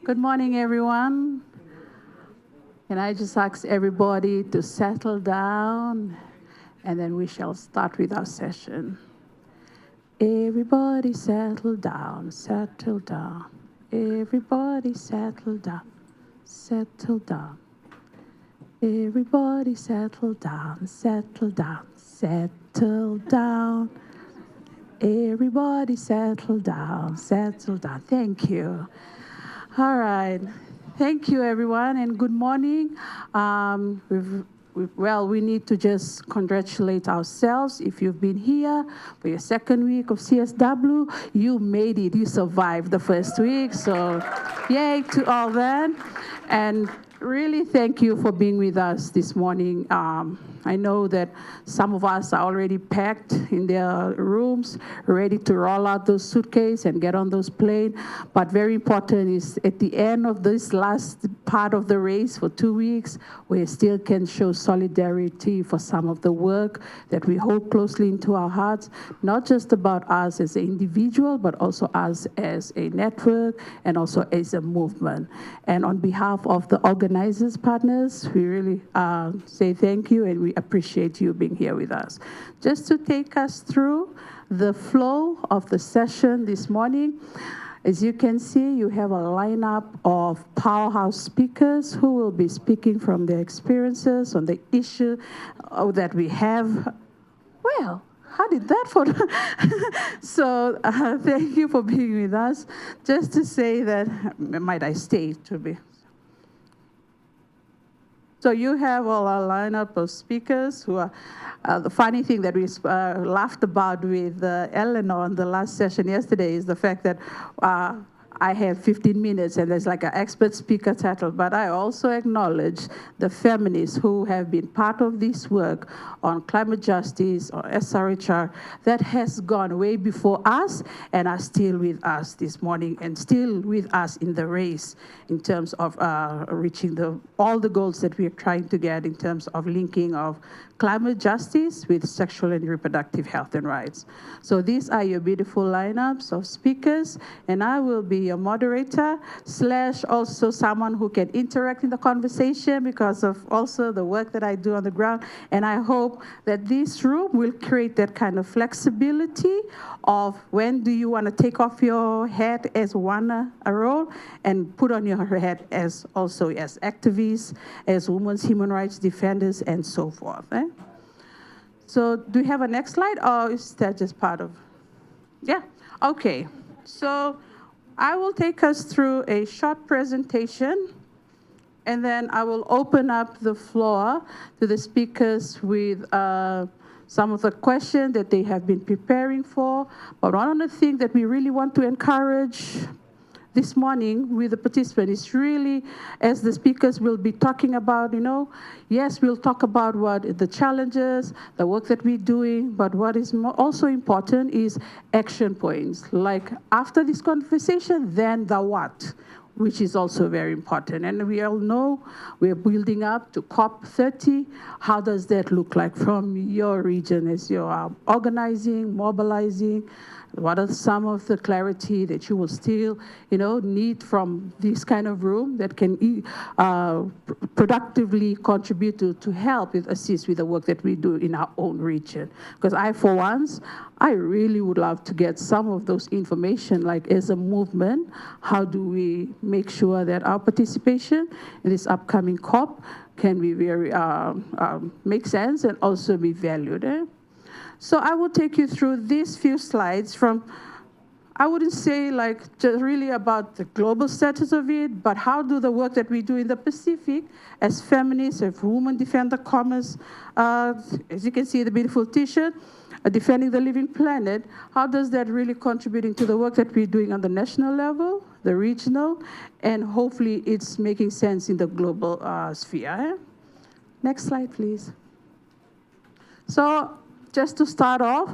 Good morning, everyone. Can I just ask everybody to settle down, and then we shall start with our session. Everybody settle down, settle down. Everybody settle down, settle down. Everybody settle down, settle down, settle down. Everybody settle down, settle down. Thank you. All right. Thank you, everyone, and good morning. We need to just congratulate ourselves. If you've been here for your second week of CSW, you made it. You survived the first week. So yay to all that. And really thank you for being with us this morning. I know that some of us are already packed in their rooms, ready to roll out those suitcases and get on those planes. But very important is at the end of this last part of the race for 2 weeks, we still can show solidarity for some of the work that we hold closely into our hearts, not just about us as an individual, but also us as a network and also as a movement. And on behalf of the organizers, partners, we really say thank you, and we appreciate you being here with us. Just to take us through the flow of the session this morning, as you can see, you have a lineup of powerhouse speakers who will be speaking from their experiences on the issue that we have. Well, how did that for? So thank you for being with us. Just to say that, might I stay to be? So you have all our lineup of speakers who are, the funny thing that we laughed about with Eleanor on the last session yesterday is the fact that I have 15 minutes and there's like an expert speaker title, but I also acknowledge the feminists who have been part of this work on climate justice or SRHR that has gone way before us and are still with us this morning and still with us in the race in terms of reaching all the goals that we are trying to get in terms of linking of climate justice with sexual and reproductive health and rights. So these are your beautiful lineups of speakers, and I will be your moderator / also someone who can interact in the conversation because of also the work that I do on the ground. And I hope that this room will create that kind of flexibility of when do you want to take off your hat as one role and put on your hat as also as activists, as women's human rights defenders, and so forth. So do you have a next slide, or is that just part of? Yeah, okay. So I will take us through a short presentation, and then I will open up the floor to the speakers with some of the questions that they have been preparing for. But one of the things that we really want to encourage this morning with the participants is really, as the speakers will be talking about, yes, we'll talk about what the challenges, the work that we're doing, but what is also important is action points. Like after this conversation, then the what, which is also very important. And we all know we're building up to COP30. How does that look like from your region as you're organizing, mobilizing? What are some of the clarity that you will still, need from this kind of room that can productively contribute to help assist with the work that we do in our own region? Because for once, I really would love to get some of those information, like as a movement, how do we make sure that our participation in this upcoming COP can be very, make sense and also be valued. So I will take you through these few slides from, I wouldn't say just really about the global status of it, but how do the work that we do in the Pacific as feminists, as women defend the commons, as you can see the beautiful t-shirt, defending the living planet, how does that really contribute into the work that we're doing on the national level, the regional, and hopefully it's making sense in the global sphere. Next slide, please. So just to start off,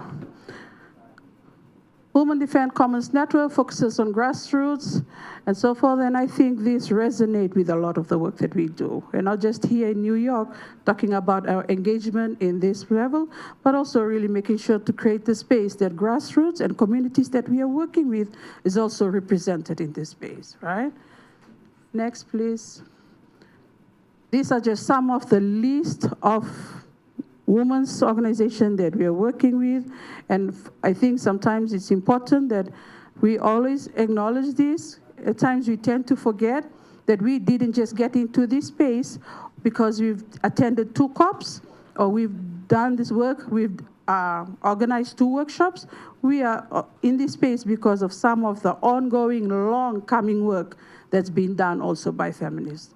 Women Defend Commons Network focuses on grassroots and so forth, and I think this resonates with a lot of the work that we do. We're not just here in New York talking about our engagement in this level, but also really making sure to create the space that grassroots and communities that we are working with is also represented in this space, right? Next, please. These are just some of the list of women's organizations that we are working with. And I think sometimes it's important that we always acknowledge this. At times we tend to forget that we didn't just get into this space because we've attended 2 COPs or we've done this work, we've organized 2 workshops. We are in this space because of some of the ongoing, long-coming work that's been done also by feminists.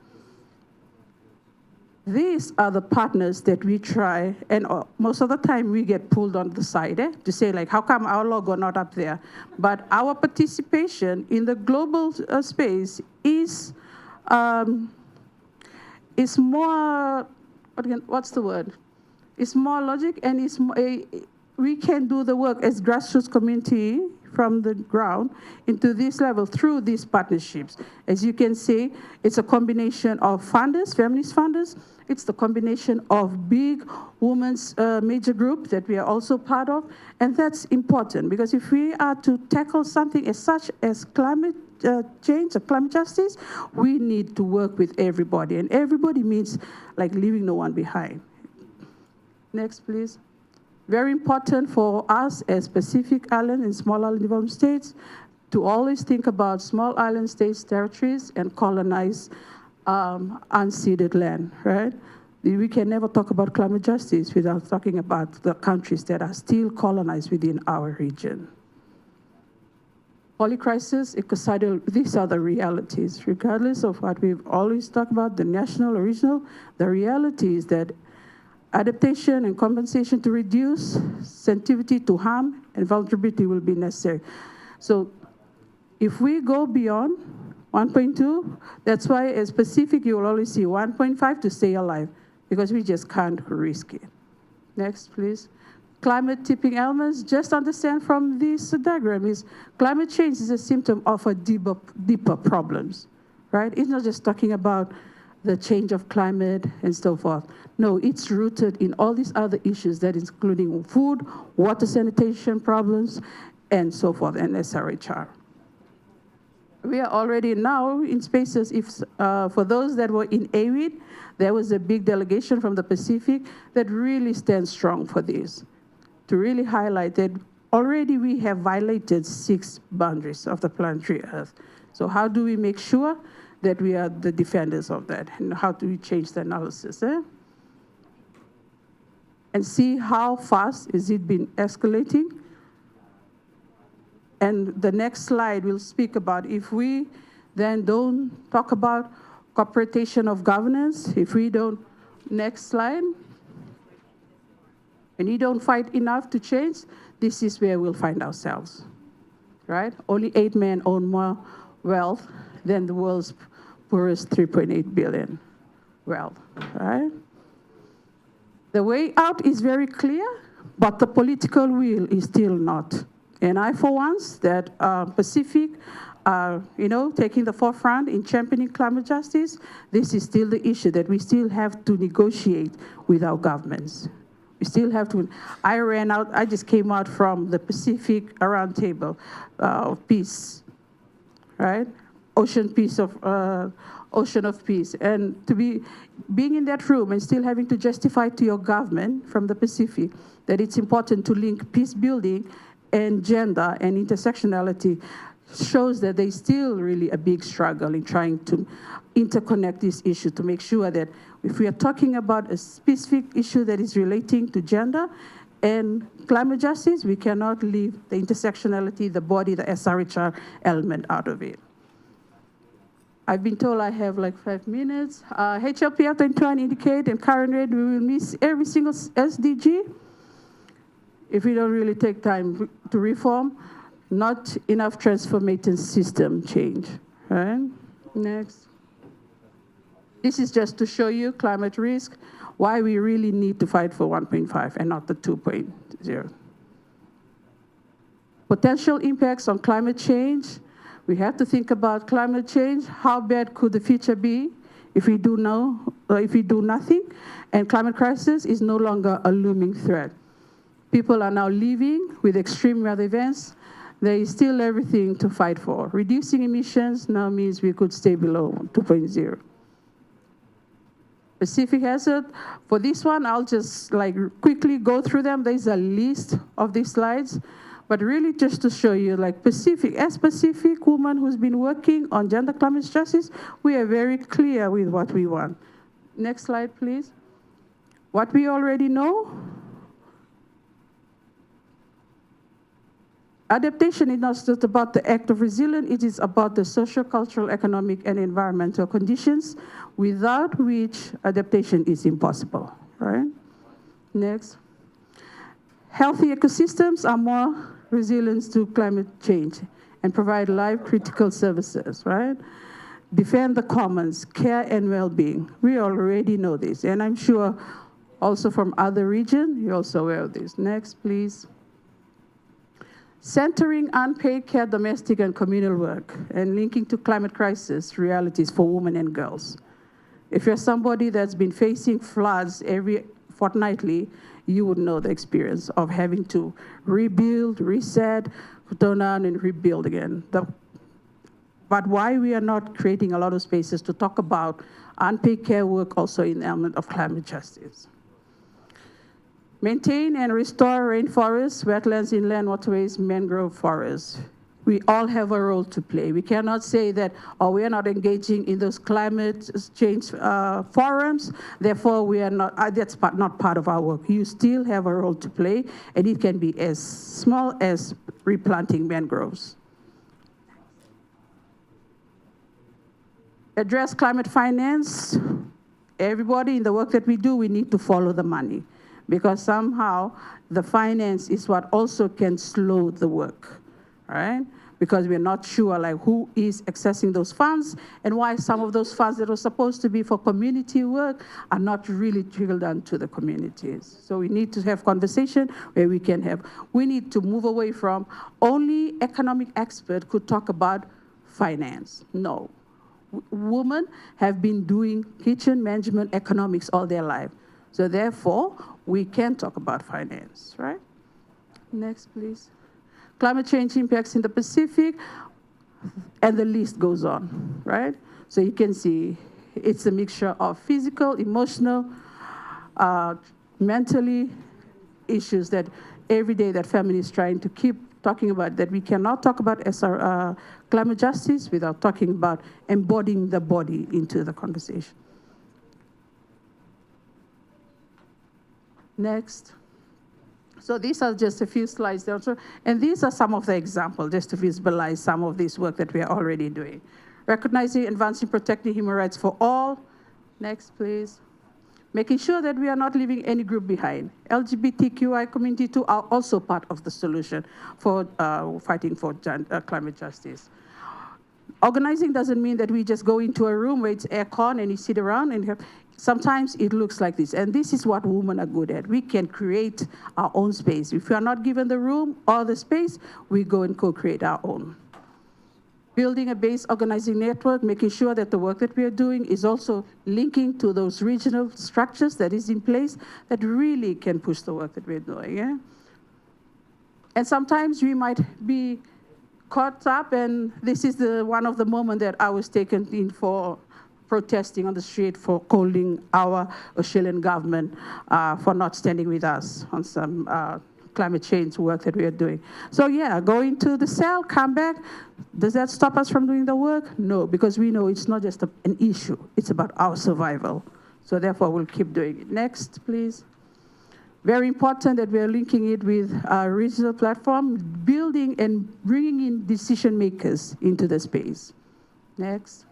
These are the partners that we try, and most of the time we get pulled on the side to say, like, how come our logo not up there? But our participation in the global space is more, what's the word? It's more logic, and it's more, we can do the work as grassroots community from the ground into this level through these partnerships. As you can see, it's a combination of funders, feminist funders. It's the combination of big women's major groups that we are also part of. And that's important because if we are to tackle something as such as climate change or climate justice, we need to work with everybody. And everybody means like leaving no one behind. Next, please. Very important for us as Pacific Island and small island development states to always think about small island states, territories, and colonized unceded land, right? We can never talk about climate justice without talking about the countries that are still colonized within our region. Polycrisis, ecocidal, these are the realities. Regardless of what we've always talked about, the national or regional, the reality is that adaptation and compensation to reduce sensitivity to harm and vulnerability will be necessary. So if we go beyond 1.2, that's why as Pacific, you will always see 1.5 to stay alive, because we just can't risk it. Next, please. Climate tipping elements, just understand from this diagram is climate change is a symptom of a deeper problems, right? It's not just talking about the change of climate and so forth. No, it's rooted in all these other issues that is including food, water sanitation problems, and so forth, and SRHR. We are already now in spaces, for those that were in AWID, there was a big delegation from the Pacific that really stands strong for this, to really highlight that already we have violated 6 boundaries of the planetary Earth. So how do we make sure that we are the defenders of that? And how do we change the analysis? And see how fast is it been escalating? And the next slide will speak about if we then don't talk about cooperation of governance, if we don't, next slide, and you don't fight enough to change, this is where we'll find ourselves, right? Only 8 men own more wealth than the world's poorest 3.8 billion wealth, right? The way out is very clear, but the political will is still not. And I, for once, that Pacific, taking the forefront in championing climate justice, this is still the issue that we still have to negotiate with our governments. We still have to. I just came out from the Pacific Roundtable of Peace, right? Ocean of Peace. And to being in that room and still having to justify to your government from the Pacific that it's important to link peace building and gender and intersectionality shows that there's still really a big struggle in trying to interconnect this issue to make sure that if we are talking about a specific issue that is relating to gender and climate justice, we cannot leave the intersectionality, the body, the SRHR element out of it. I've been told I have like 5 minutes. HLP after 20 indicate and current rate, we will miss every single SDG if we don't really take time to reform. Not enough transformative system change, right? Next. This is just to show you climate risk, why we really need to fight for 1.5 and not the 2.0. Potential impacts on climate change. We have to think about climate change. How bad could the future be if we do nothing? And climate crisis is no longer a looming threat. People are now living with extreme weather events there is still everything to fight for. Reducing emissions now means we could stay below 2.0. Specific hazard, for this one, I'll just quickly go through them. There's a list of these slides, but really just to show you a specific woman who's been working on gender climate justice, we are very clear with what we want. Next slide, please. What we already know, adaptation is not just about the act of resilience, it is about the social, cultural, economic, and environmental conditions without which adaptation is impossible, right? Next. Healthy ecosystems are more resilient to climate change and provide life-critical services, right? Defend the commons, care and well-being. We already know this, and I'm sure also from other regions, you're also aware of this. Next, please. Centering unpaid care, domestic and communal work, and linking to climate crisis realities for women and girls. If you're somebody that's been facing floods every fortnightly, you would know the experience of having to rebuild, reset, turn on and rebuild again. But why we are not creating a lot of spaces to talk about unpaid care work also in the element of climate justice. Maintain and restore rainforests, wetlands, inland waterways, mangrove forests. We all have a role to play. We cannot say that, oh, we are not engaging in those climate change forums, therefore we are not, that's not part of our work. You still have a role to play, and it can be as small as replanting mangroves. Address climate finance. Everybody in the work that we do, we need to follow the money, because somehow the finance is what also can slow the work, right? Because we're not sure who is accessing those funds and why some of those funds that are supposed to be for community work are not really trickled down to the communities. So we need to have conversation where we need to move away from only economic expert could talk about finance. No. Women have been doing kitchen management economics all their life. So therefore, we can talk about finance, right? Next, please. Climate change impacts in the Pacific, and the list goes on, right? So you can see it's a mixture of physical, emotional, mentally issues that every day that family is trying to keep talking about, that we cannot talk about climate justice without talking about embodying the body into the conversation. Next. So these are just a few slides there. And these are some of the examples, just to visualize some of this work that we are already doing. Recognizing, advancing, protecting human rights for all. Next, please. Making sure that we are not leaving any group behind. LGBTQI community too are also part of the solution for fighting for climate justice. Organizing doesn't mean that we just go into a room where it's aircon and you sit around and have. Sometimes it looks like this, and this is what women are good at. We can create our own space. If we are not given the room or the space, we go and co-create our own. Building a base organizing network, making sure that the work that we are doing is also linking to those regional structures that is in place that really can push the work that we're doing. Yeah? And sometimes we might be caught up, and this is one of the moments that I was taken in for protesting on the street for calling our Australian government for not standing with us on some climate change work that we are doing. So yeah, going to the cell, come back. Does that stop us from doing the work? No, because we know it's not just an issue, it's about our survival. So therefore, we'll keep doing it. Next, please. Very important that we are linking it with our regional platform, building and bringing in decision makers into the space. Next.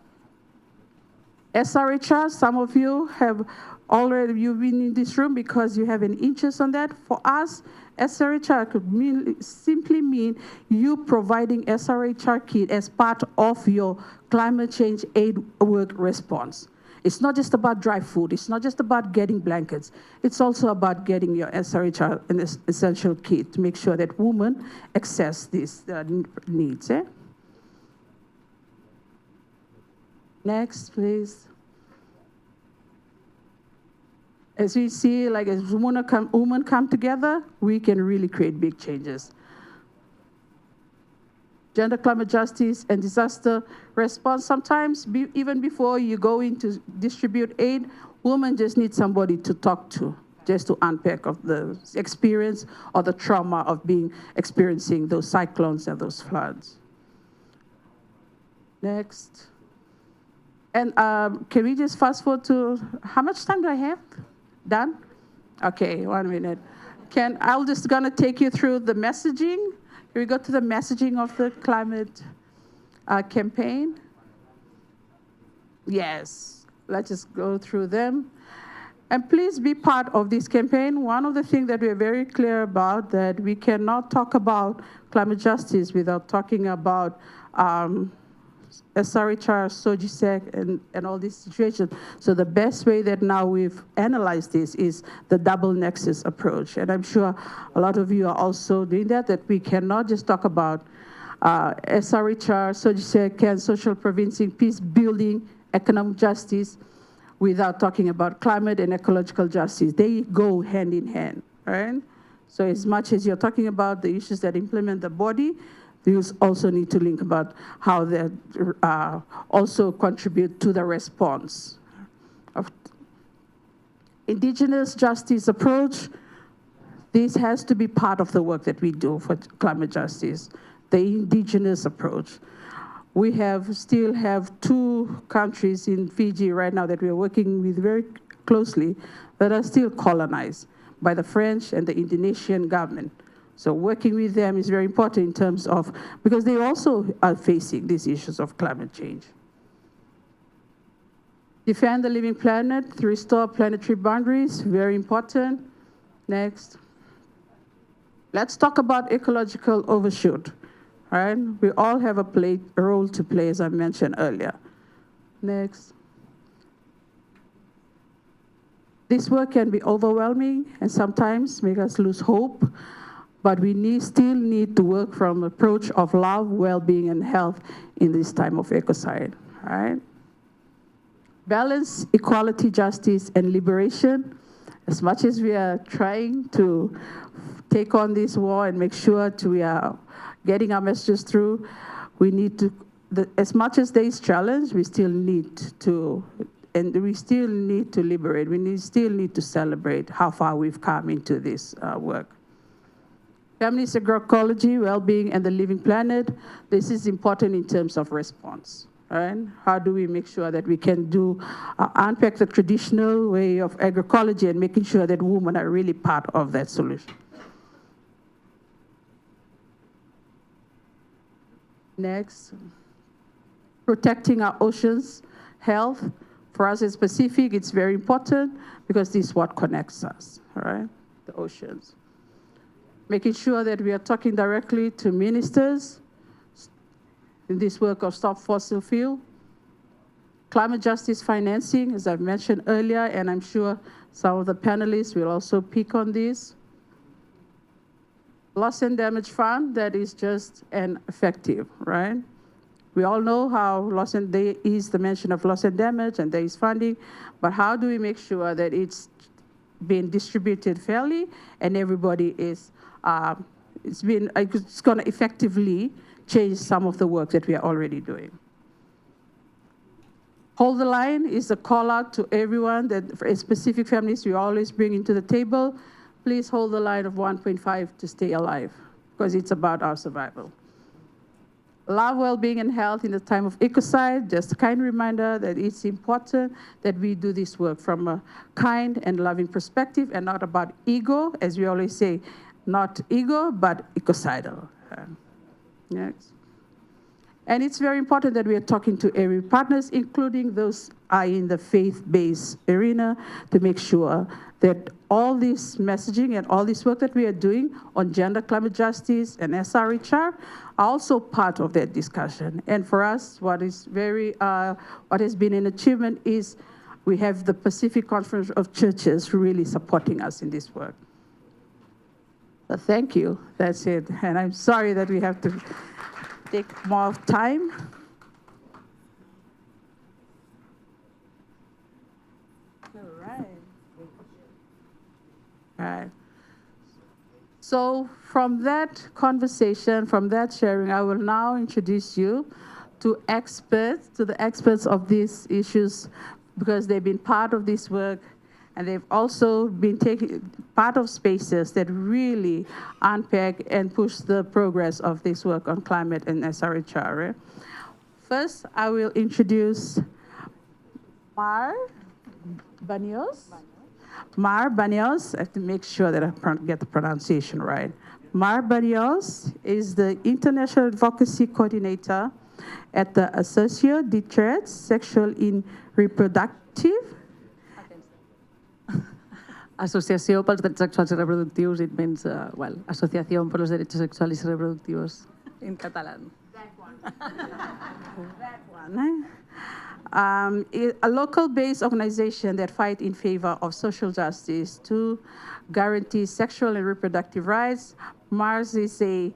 SRHR, some of you have you've been in this room because you have an interest on that. For us, SRHR could simply mean you providing SRHR kit as part of your climate change aid work response. It's not just about dry food. It's not just about getting blankets. It's also about getting your SRHR an essential kit to make sure that women access these needs. Eh? Next, please. As we see, as women come together, we can really create big changes. gender climate justice, and disaster response. Sometimes, even before you go in to distribute aid, women just need somebody to talk to, just to unpack of the experience or the trauma of experiencing those cyclones and those floods. Next. And can we just fast forward to, how much time do I have? Done? Okay, 1 minute. I'm just gonna take you through the messaging. Here we go to the messaging of the climate campaign. Yes, let's just go through them. And please be part of this campaign. One of the things that we're very clear about, that we cannot talk about climate justice without talking about SRHR, SOGISEC, and all these situations. So the best way that now we've analyzed this is the double nexus approach. And I'm sure a lot of you are also doing that we cannot just talk about SRHR, SOGISEC, and social provincing, peace building, economic justice, without talking about climate and ecological justice. They go hand in hand, right? So as much as you're talking about the issues that implement the body, you also need to link about how they also contribute to the response. Of indigenous justice approach, this has to be part of the work that we do for climate justice, the indigenous approach. We still have 2 countries in Fiji right now that we're working with very closely that are still colonized by the French and the Indonesian government. So working with them is very important in terms of, because they also are facing these issues of climate change. Defend the living planet to restore planetary boundaries, very important. Next. Let's talk about ecological overshoot. Right? We all have a role to play, as I mentioned earlier. Next. This work can be overwhelming and sometimes make us lose hope, but we still need to work from an approach of love, well-being, and health in this time of ecocide. Right? Balance, equality, justice, and liberation. As much as we are trying to take on this war and make sure we are getting our messages through, we need to, as much as there is challenge, we still need to, and we still need to liberate. We still need to celebrate how far we've come into this work. Feminist agroecology, well-being, and the living planet. This is important in terms of response. Right? How do we make sure that we can unpack the traditional way of agroecology and making sure that women are really part of that solution? Next, protecting our oceans, health. For us in specific, it's very important because this is what connects us, all right? The oceans. Making sure that we are talking directly to ministers in this work of Stop Fossil Fuel. Climate justice financing, as I've mentioned earlier, and I'm sure some of the panelists will also pick on this. Loss and damage fund, that is just an effective, right? We all know how there is the mention of loss and damage and there is funding, but how do we make sure that it's being distributed fairly and everybody is, it's going to effectively change some of the work that we are already doing. Hold the line is a call out to everyone that for specific families we always bring into the table. Please hold the line of 1.5 to stay alive, because it's about our survival. Love, well-being, and health in the time of ecocide. Just a kind reminder that it's important that we do this work from a kind and loving perspective and not about ego, as we always say, not ego, but ecocidal. Next. And it's very important that we are talking to every partners, including those in the faith-based arena, to make sure that all this messaging and all this work that we are doing on gender, climate justice, and SRHR are also part of that discussion. And for us, what has been an achievement is we have the Pacific Conference of Churches really supporting us in this work. So thank you, that's it. And I'm sorry that we have to take more time. All right. So from that conversation, from that sharing, I will now introduce you to the experts of these issues, because they've been part of this work, and they've also been taking part of spaces that really unpack and push the progress of this work on climate and SRHR. First, I will introduce Mar Banios. Mar Banios, I have to make sure that I get the pronunciation right. Mar Banios is the International Advocacy Coordinator at the Associació de Drets Sexuals in Reproductive. Asociació pels Drets Sexuals i Reproductius, it means, Asociación por los Derechos Sexuales y Reproductivos in catalán. That one. A local-based organization that fights in favor of social justice to guarantee sexual and reproductive rights. Març is a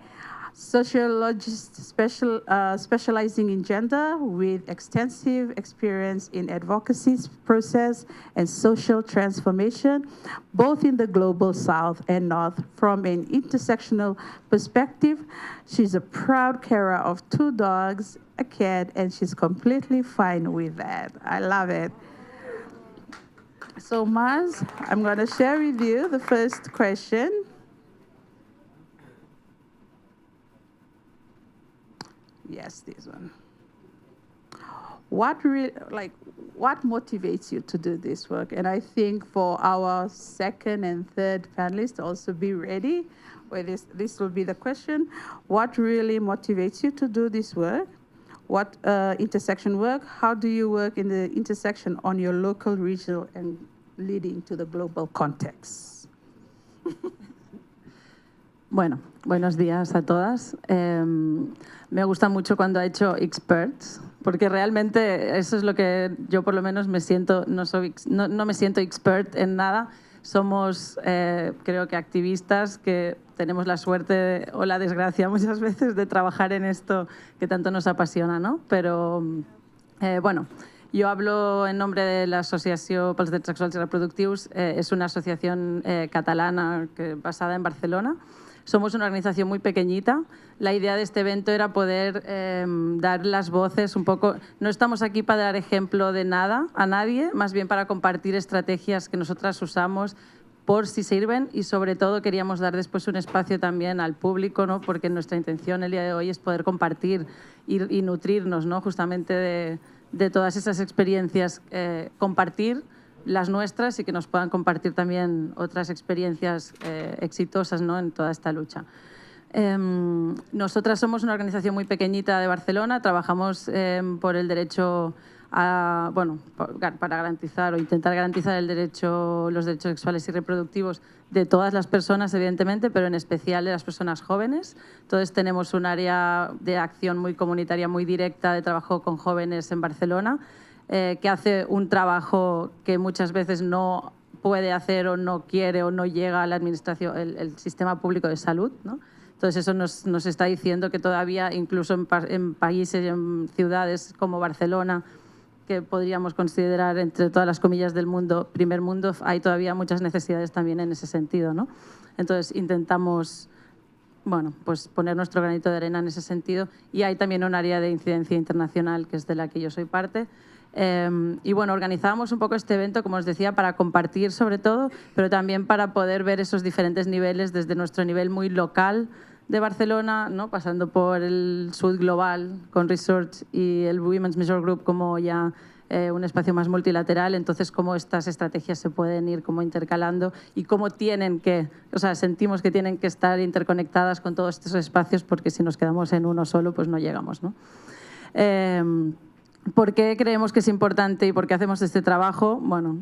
sociologist specializing in gender with extensive experience in advocacy process and social transformation, both in the global South and North. From an intersectional perspective, she's a proud carer of 2 dogs, a cat, and she's completely fine with that. I love it. So Març, I'm going to share with you the first question. Yes, this one. What motivates you to do this work? And I think for our second and third panelists, also be ready, where this will be the question. What really motivates you to do this work? What intersection work? How do you work in the intersection on your local, regional, and leading to the global context? Bueno, buenos días a todas. Me gusta mucho cuando ha hecho experts, porque realmente eso es lo que yo por lo menos me siento, no me siento expert en nada. Somos, creo que activistas que tenemos la suerte o la desgracia muchas veces de trabajar en esto que tanto nos apasiona, ¿no? Pero, bueno, yo hablo en nombre de la Asociació pels Drets Sexuals i Reproductius. Es una asociación catalana basada en Barcelona. Somos una organización muy pequeñita. La idea de este evento era poder dar las voces un poco. No estamos aquí para dar ejemplo de nada a nadie, más bien para compartir estrategias que nosotras usamos por si sirven, y sobre todo queríamos dar después un espacio también al público, ¿no? Porque nuestra intención el día de hoy es poder compartir y nutrirnos, ¿no? Justamente de todas esas experiencias, compartir las nuestras y que nos puedan compartir también otras experiencias exitosas, ¿no? En toda esta lucha. Nosotras somos una organización muy pequeñita de Barcelona, trabajamos por el derecho a, bueno, para garantizar o intentar garantizar los derechos sexuales y reproductivos de todas las personas, evidentemente, pero en especial de las personas jóvenes. Entonces tenemos un área de acción muy comunitaria, muy directa, de trabajo con jóvenes en Barcelona, que hace un trabajo que muchas veces no puede hacer o no quiere o no llega a la administración, el sistema público de salud, ¿no? Entonces eso nos está diciendo que todavía, incluso en países y en ciudades como Barcelona, que podríamos considerar entre todas las comillas del mundo, primer mundo, hay todavía muchas necesidades también en ese sentido, ¿no? Entonces intentamos, bueno, pues poner nuestro granito de arena en ese sentido, y hay también un área de incidencia internacional que es de la que yo soy parte. Y bueno, organizábamos un poco este evento, como os decía, para compartir sobre todo, pero también para poder ver esos diferentes niveles desde nuestro nivel muy local de Barcelona, ¿no? Pasando por el Sud Global con Resurj y el Women's Major Group como ya un espacio más multilateral. Entonces, cómo estas estrategias se pueden ir como intercalando y cómo tienen que, o sea, sentimos que tienen que estar interconectadas con todos estos espacios, porque si nos quedamos en uno solo, pues no llegamos, ¿no? ¿Por qué creemos que es importante y por qué hacemos este trabajo? Bueno,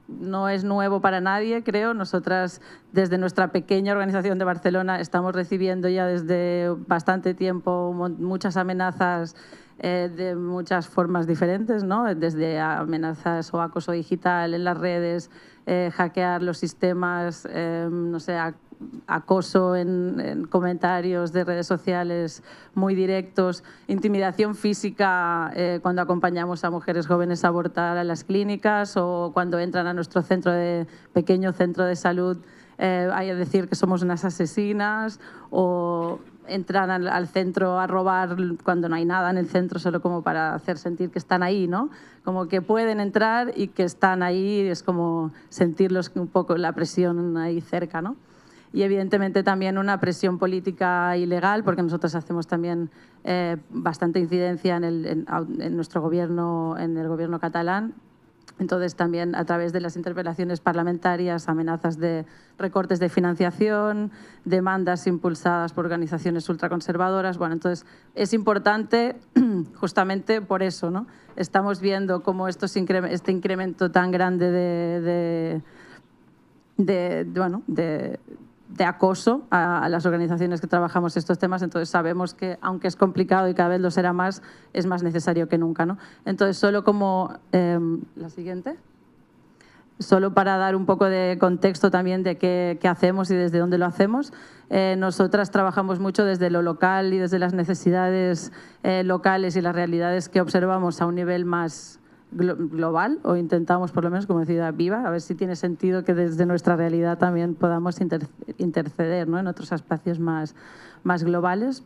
no es nuevo para nadie, creo. Nosotras, desde nuestra pequeña organización de Barcelona, estamos recibiendo ya desde bastante tiempo muchas amenazas de muchas formas diferentes, ¿no? Desde amenazas o acoso digital en las redes, hackear los sistemas, no sé, acoso en comentarios de redes sociales muy directos, intimidación física cuando acompañamos a mujeres jóvenes a abortar a las clínicas o cuando entran a nuestro pequeño centro de salud hay que decir que somos unas asesinas, o entran al centro a robar cuando no hay nada en el centro, solo como para hacer sentir que están ahí, ¿no? Como que pueden entrar y que están ahí, es como sentirlos un poco la presión ahí cerca, ¿no? Y evidentemente también una presión política ilegal, porque nosotros hacemos también bastante incidencia en nuestro gobierno, en el gobierno catalán. Entonces también a través de las interpelaciones parlamentarias, amenazas de recortes de financiación, demandas impulsadas por organizaciones ultraconservadoras. Bueno, entonces es importante justamente por eso, ¿no? Estamos viendo cómo este incremento tan grande de acoso a las organizaciones que trabajamos estos temas, entonces sabemos que, aunque es complicado y cada vez lo será más, es más necesario que nunca, ¿no? Entonces, solo como... la siguiente. Solo para dar un poco de contexto también de qué hacemos y desde dónde lo hacemos. Nosotras trabajamos mucho desde lo local y desde las necesidades locales y las realidades que observamos a un nivel más global, o intentamos, por lo menos, como decía Viva, a ver si tiene sentido que desde nuestra realidad también podamos interceder, ¿no?, en otros espacios más globales.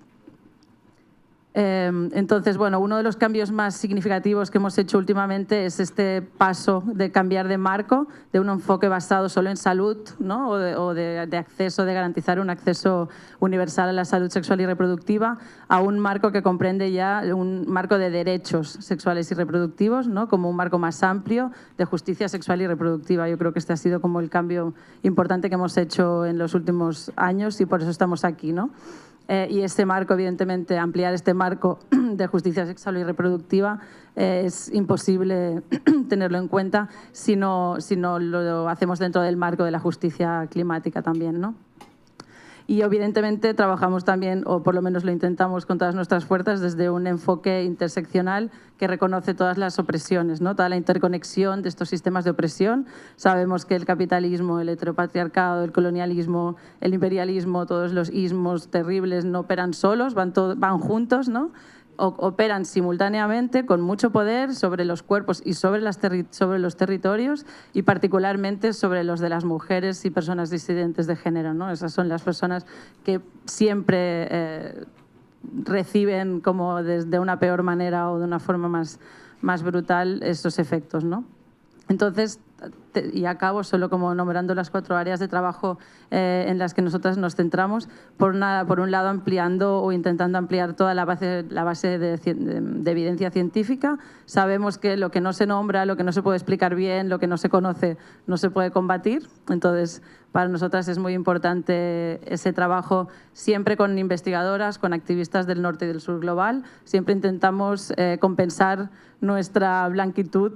Entonces, bueno, uno de los cambios más significativos que hemos hecho últimamente es este paso de cambiar de marco, de un enfoque basado solo en salud, ¿no?, o de acceso, de garantizar un acceso universal a la salud sexual y reproductiva, a un marco que comprende ya un marco de derechos sexuales y reproductivos, ¿no?, como un marco más amplio de justicia sexual y reproductiva. Yo creo que este ha sido como el cambio importante que hemos hecho en los últimos años y por eso estamos aquí, ¿no? Y este marco, evidentemente, ampliar este marco de justicia sexual y reproductiva es imposible tenerlo en cuenta si no lo hacemos dentro del marco de la justicia climática también, ¿no? Y evidentemente trabajamos también, o por lo menos lo intentamos con todas nuestras fuerzas, desde un enfoque interseccional que reconoce todas las opresiones, ¿no?, toda la interconexión de estos sistemas de opresión. Sabemos que el capitalismo, el heteropatriarcado, el colonialismo, el imperialismo, todos los ismos terribles no operan solos, van juntos, ¿no? Operan simultáneamente con mucho poder sobre los cuerpos y sobre los territorios, y particularmente sobre los de las mujeres y personas disidentes de género, ¿no? Esas son las personas que siempre reciben como de una peor manera o de una forma más brutal esos efectos, ¿no? Entonces, y acabo solo como nombrando las 4 áreas de trabajo en las que nosotras nos centramos. Por un lado, ampliando o intentando ampliar toda la base de evidencia científica. Sabemos que lo que no se nombra, lo que no se puede explicar bien, lo que no se conoce, no se puede combatir. Entonces, para nosotras es muy importante ese trabajo, siempre con investigadoras, con activistas del norte y del sur global. Siempre intentamos compensar nuestra blanquitud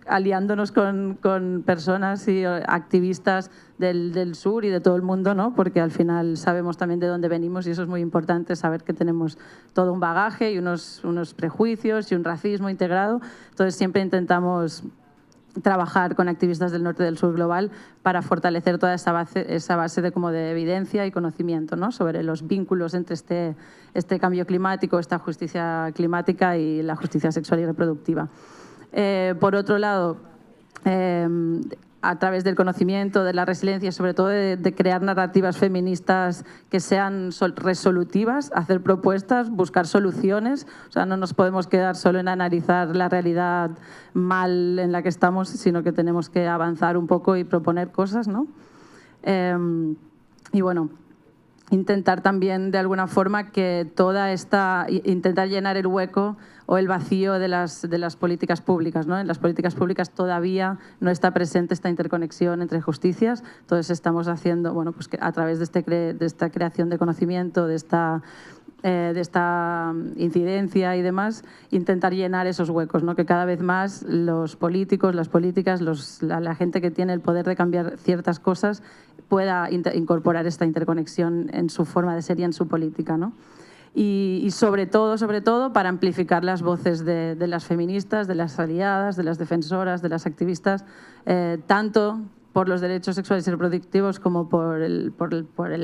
aliándonos con personas y activistas del sur y de todo el mundo, ¿no?, porque al final sabemos también de dónde venimos y eso es muy importante, saber que tenemos todo un bagaje y unos prejuicios y un racismo integrado. Entonces siempre intentamos trabajar con activistas del norte y del sur global para fortalecer toda esa base de evidencia y conocimiento, ¿no?, sobre los vínculos entre este cambio climático, esta justicia climática y la justicia sexual y reproductiva. Por otro lado, a través del conocimiento, de la resiliencia, sobre todo de crear narrativas feministas que sean resolutivas, hacer propuestas, buscar soluciones. O sea, no nos podemos quedar solo en analizar la realidad mal en la que estamos, sino que tenemos que avanzar un poco y proponer cosas, ¿no? Y bueno, intentar también de alguna forma que intentar llenar el hueco o el vacío de las políticas públicas, ¿no? En las políticas públicas todavía no está presente esta interconexión entre justicias, entonces estamos haciendo, bueno, pues que a través de esta creación de conocimiento, de esta incidencia y demás, intentar llenar esos huecos, ¿no?, que cada vez más los políticos, las políticas, la gente que tiene el poder de cambiar ciertas cosas pueda incorporar esta interconexión en su forma de ser y en su política, ¿no? Y sobre todo para amplificar las voces de las feministas, de las aliadas, de las defensoras, de las activistas, tanto por los derechos sexuales y reproductivos como por el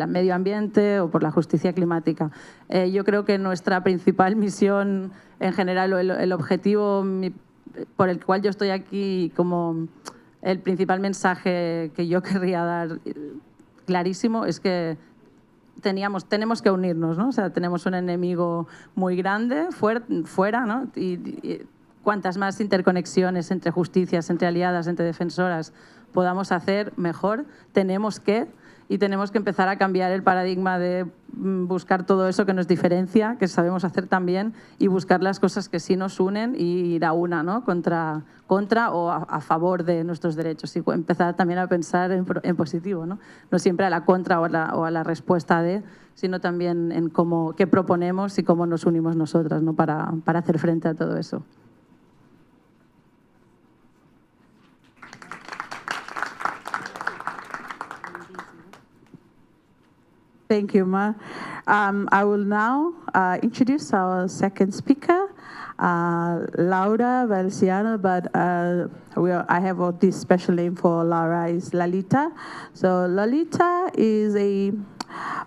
medio ambiente o por la justicia climática. Yo creo que nuestra principal misión en general, o el objetivo por el cual yo estoy aquí, como el principal mensaje que yo querría dar clarísimo es que tenemos que unirnos, ¿no? O sea, tenemos un enemigo muy grande fuera, ¿no? Y cuantas más interconexiones entre justicias, entre aliadas, entre defensoras podamos hacer, mejor. Tenemos que empezar a cambiar el paradigma de buscar todo eso que nos diferencia, que sabemos hacer también, y buscar las cosas que sí nos unen y ir a una, ¿no? contra o a favor de nuestros derechos. Y empezar también a pensar en positivo, ¿no? No siempre a la contra o a la respuesta de, sino también en qué proponemos y cómo nos unimos nosotras, ¿no? para hacer frente a todo eso. Thank you, Ma. I will now introduce our second speaker, Laura Valenciano, but I have this special name for Laura is Lalita. So Lalita is a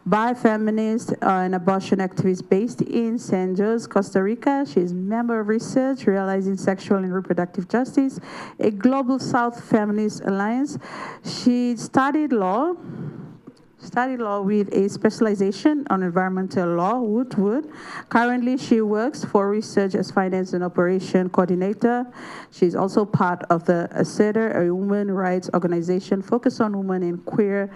bi-feminist and abortion activist based in San Jose, Costa Rica. She's a member of Resurj, Realizing Sexual and Reproductive Justice, a Global South Feminist Alliance. She studied law with a specialization on environmental law, Wood. Currently, she works for Resurj as finance and operation coordinator. She's also part of the DSiR, a women's rights organization focused on women and queer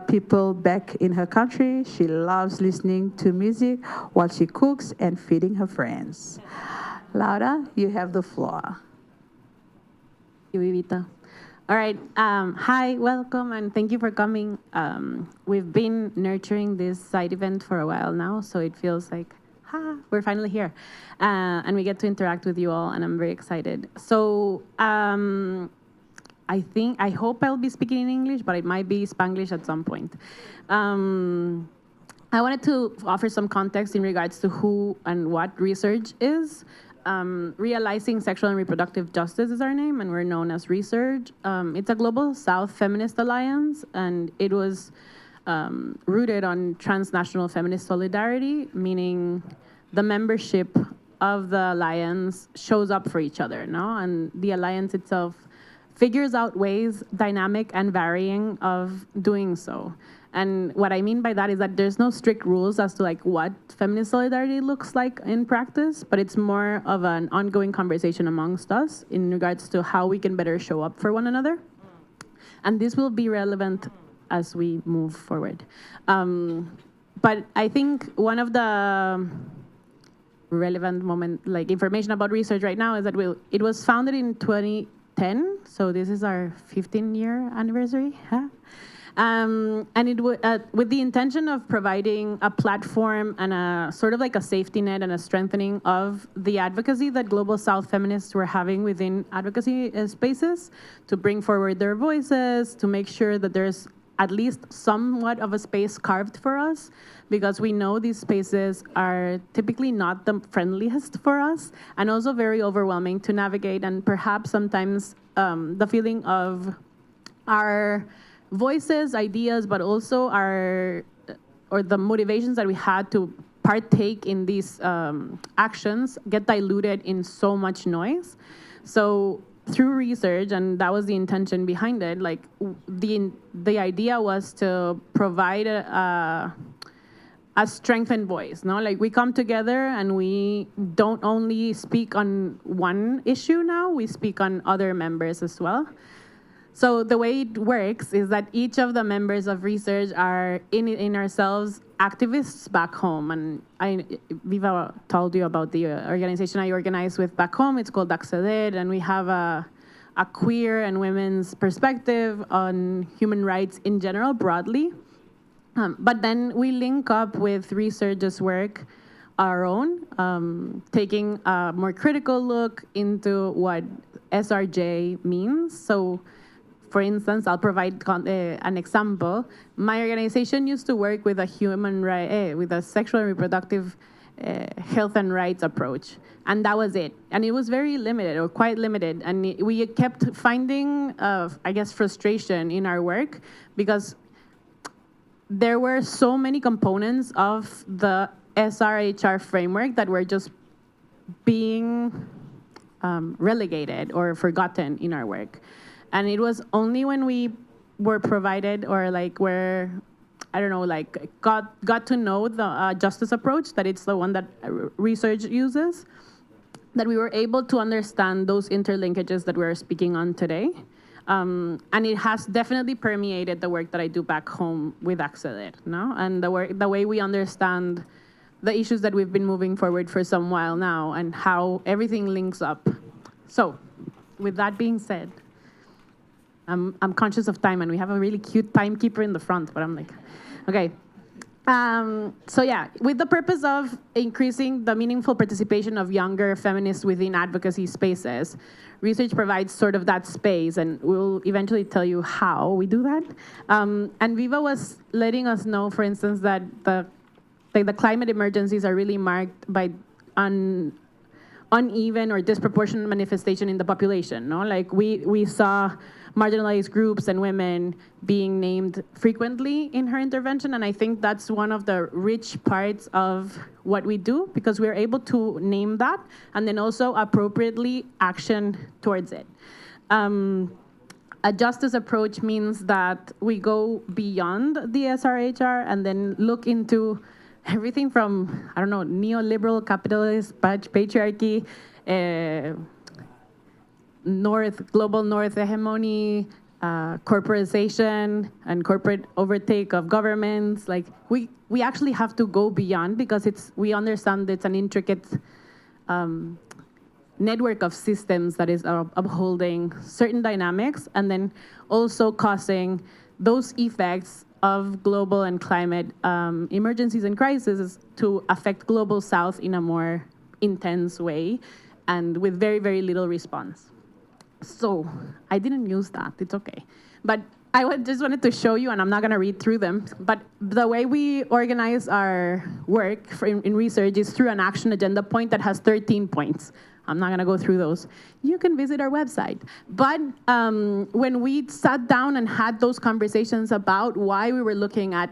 people back in her country. She loves listening to music while she cooks and feeding her friends. Laura, you have the floor. Thank you, Vivita. All right. Hi, welcome, and thank you for coming. We've been nurturing this side event for a while now, so it feels like, we're finally here. And we get to interact with you all, and I'm very excited. So I hope I'll be speaking in English, but it might be Spanglish at some point. I wanted to offer some context in regards to who and what Resurj is. Realizing Sexual and Reproductive Justice is our name, and we're known as Resurj. It's a Global South Feminist Alliance, and it was rooted on transnational feminist solidarity, meaning the membership of the alliance shows up for each other, no? And the alliance itself figures out ways, dynamic and varying, of doing so. And what I mean by that is that there's no strict rules as to what feminist solidarity looks like in practice, but it's more of an ongoing conversation amongst us in regards to how we can better show up for one another. And this will be relevant as we move forward. But I think one of the relevant information about Resurj right now is that it was founded in 2010, so this is our 15-year anniversary. Huh? And it with the intention of providing a platform and a sort of a safety net and a strengthening of the advocacy that Global South feminists were having within advocacy spaces, to bring forward their voices, to make sure that there's at least somewhat of a space carved for us, because we know these spaces are typically not the friendliest for us, and also very overwhelming to navigate, and perhaps sometimes the feeling of our voices, ideas, but also the motivations that we had to partake in these actions get diluted in so much noise. So through Resurj, and that was the intention behind it, the idea was to provide a strengthened voice, no? We come together and we don't only speak on one issue now, we speak on other members as well. So the way it works is that each of the members of Resurj are in ourselves activists back home. And Viva told you about the organization I organize with back home. It's called DSiR, and we have a queer and women's perspective on human rights in general, broadly. But then we link up with Resurj's work, our own, taking a more critical look into what SRJ means. So, for instance, I'll provide an example. My organization used to work with with a sexual and reproductive health and rights approach, and that was it. And it was very limited, or quite limited, and we kept finding, frustration in our work, because there were so many components of the SRHR framework that were just being relegated or forgotten in our work. And it was only when we were provided or like were, I don't know, like got to know the justice approach, that it's the one that Resurj uses, that we were able to understand those interlinkages that we're speaking on today. And it has definitely permeated the work that I do back home with DSiR, no? And the way we understand the issues that we've been moving forward for some while now and how everything links up. So, with that being said, I'm conscious of time, and we have a really cute timekeeper in the front, but I'm like, okay. So yeah, with the purpose of increasing the meaningful participation of younger feminists within advocacy spaces, Resurj provides sort of that space, and we'll eventually tell you how we do that. And Viva was letting us know, for instance, that the climate emergencies are really marked by uneven or disproportionate manifestation in the population, no? Like we saw marginalized groups and women being named frequently in her intervention, and I think that's one of the rich parts of what we do, because we're able to name that and then also appropriately action towards it. A justice approach means that we go beyond the SRHR and then look into everything from, I don't know, neoliberal capitalist patriarchy, global North hegemony, corporatization, and corporate overtake of governments. Like we actually have to go beyond, because we understand it's an intricate network of systems that is upholding certain dynamics and then also causing those effects of global and climate emergencies and crises to affect global South in a more intense way and with very, very little response. So I didn't use that, it's okay. But I just wanted to show you, and I'm not gonna read through them, but the way we organize our work in Resurj is through an action agenda point that has 13 points. I'm not gonna go through those. You can visit our website. But when we sat down and had those conversations about why we were looking at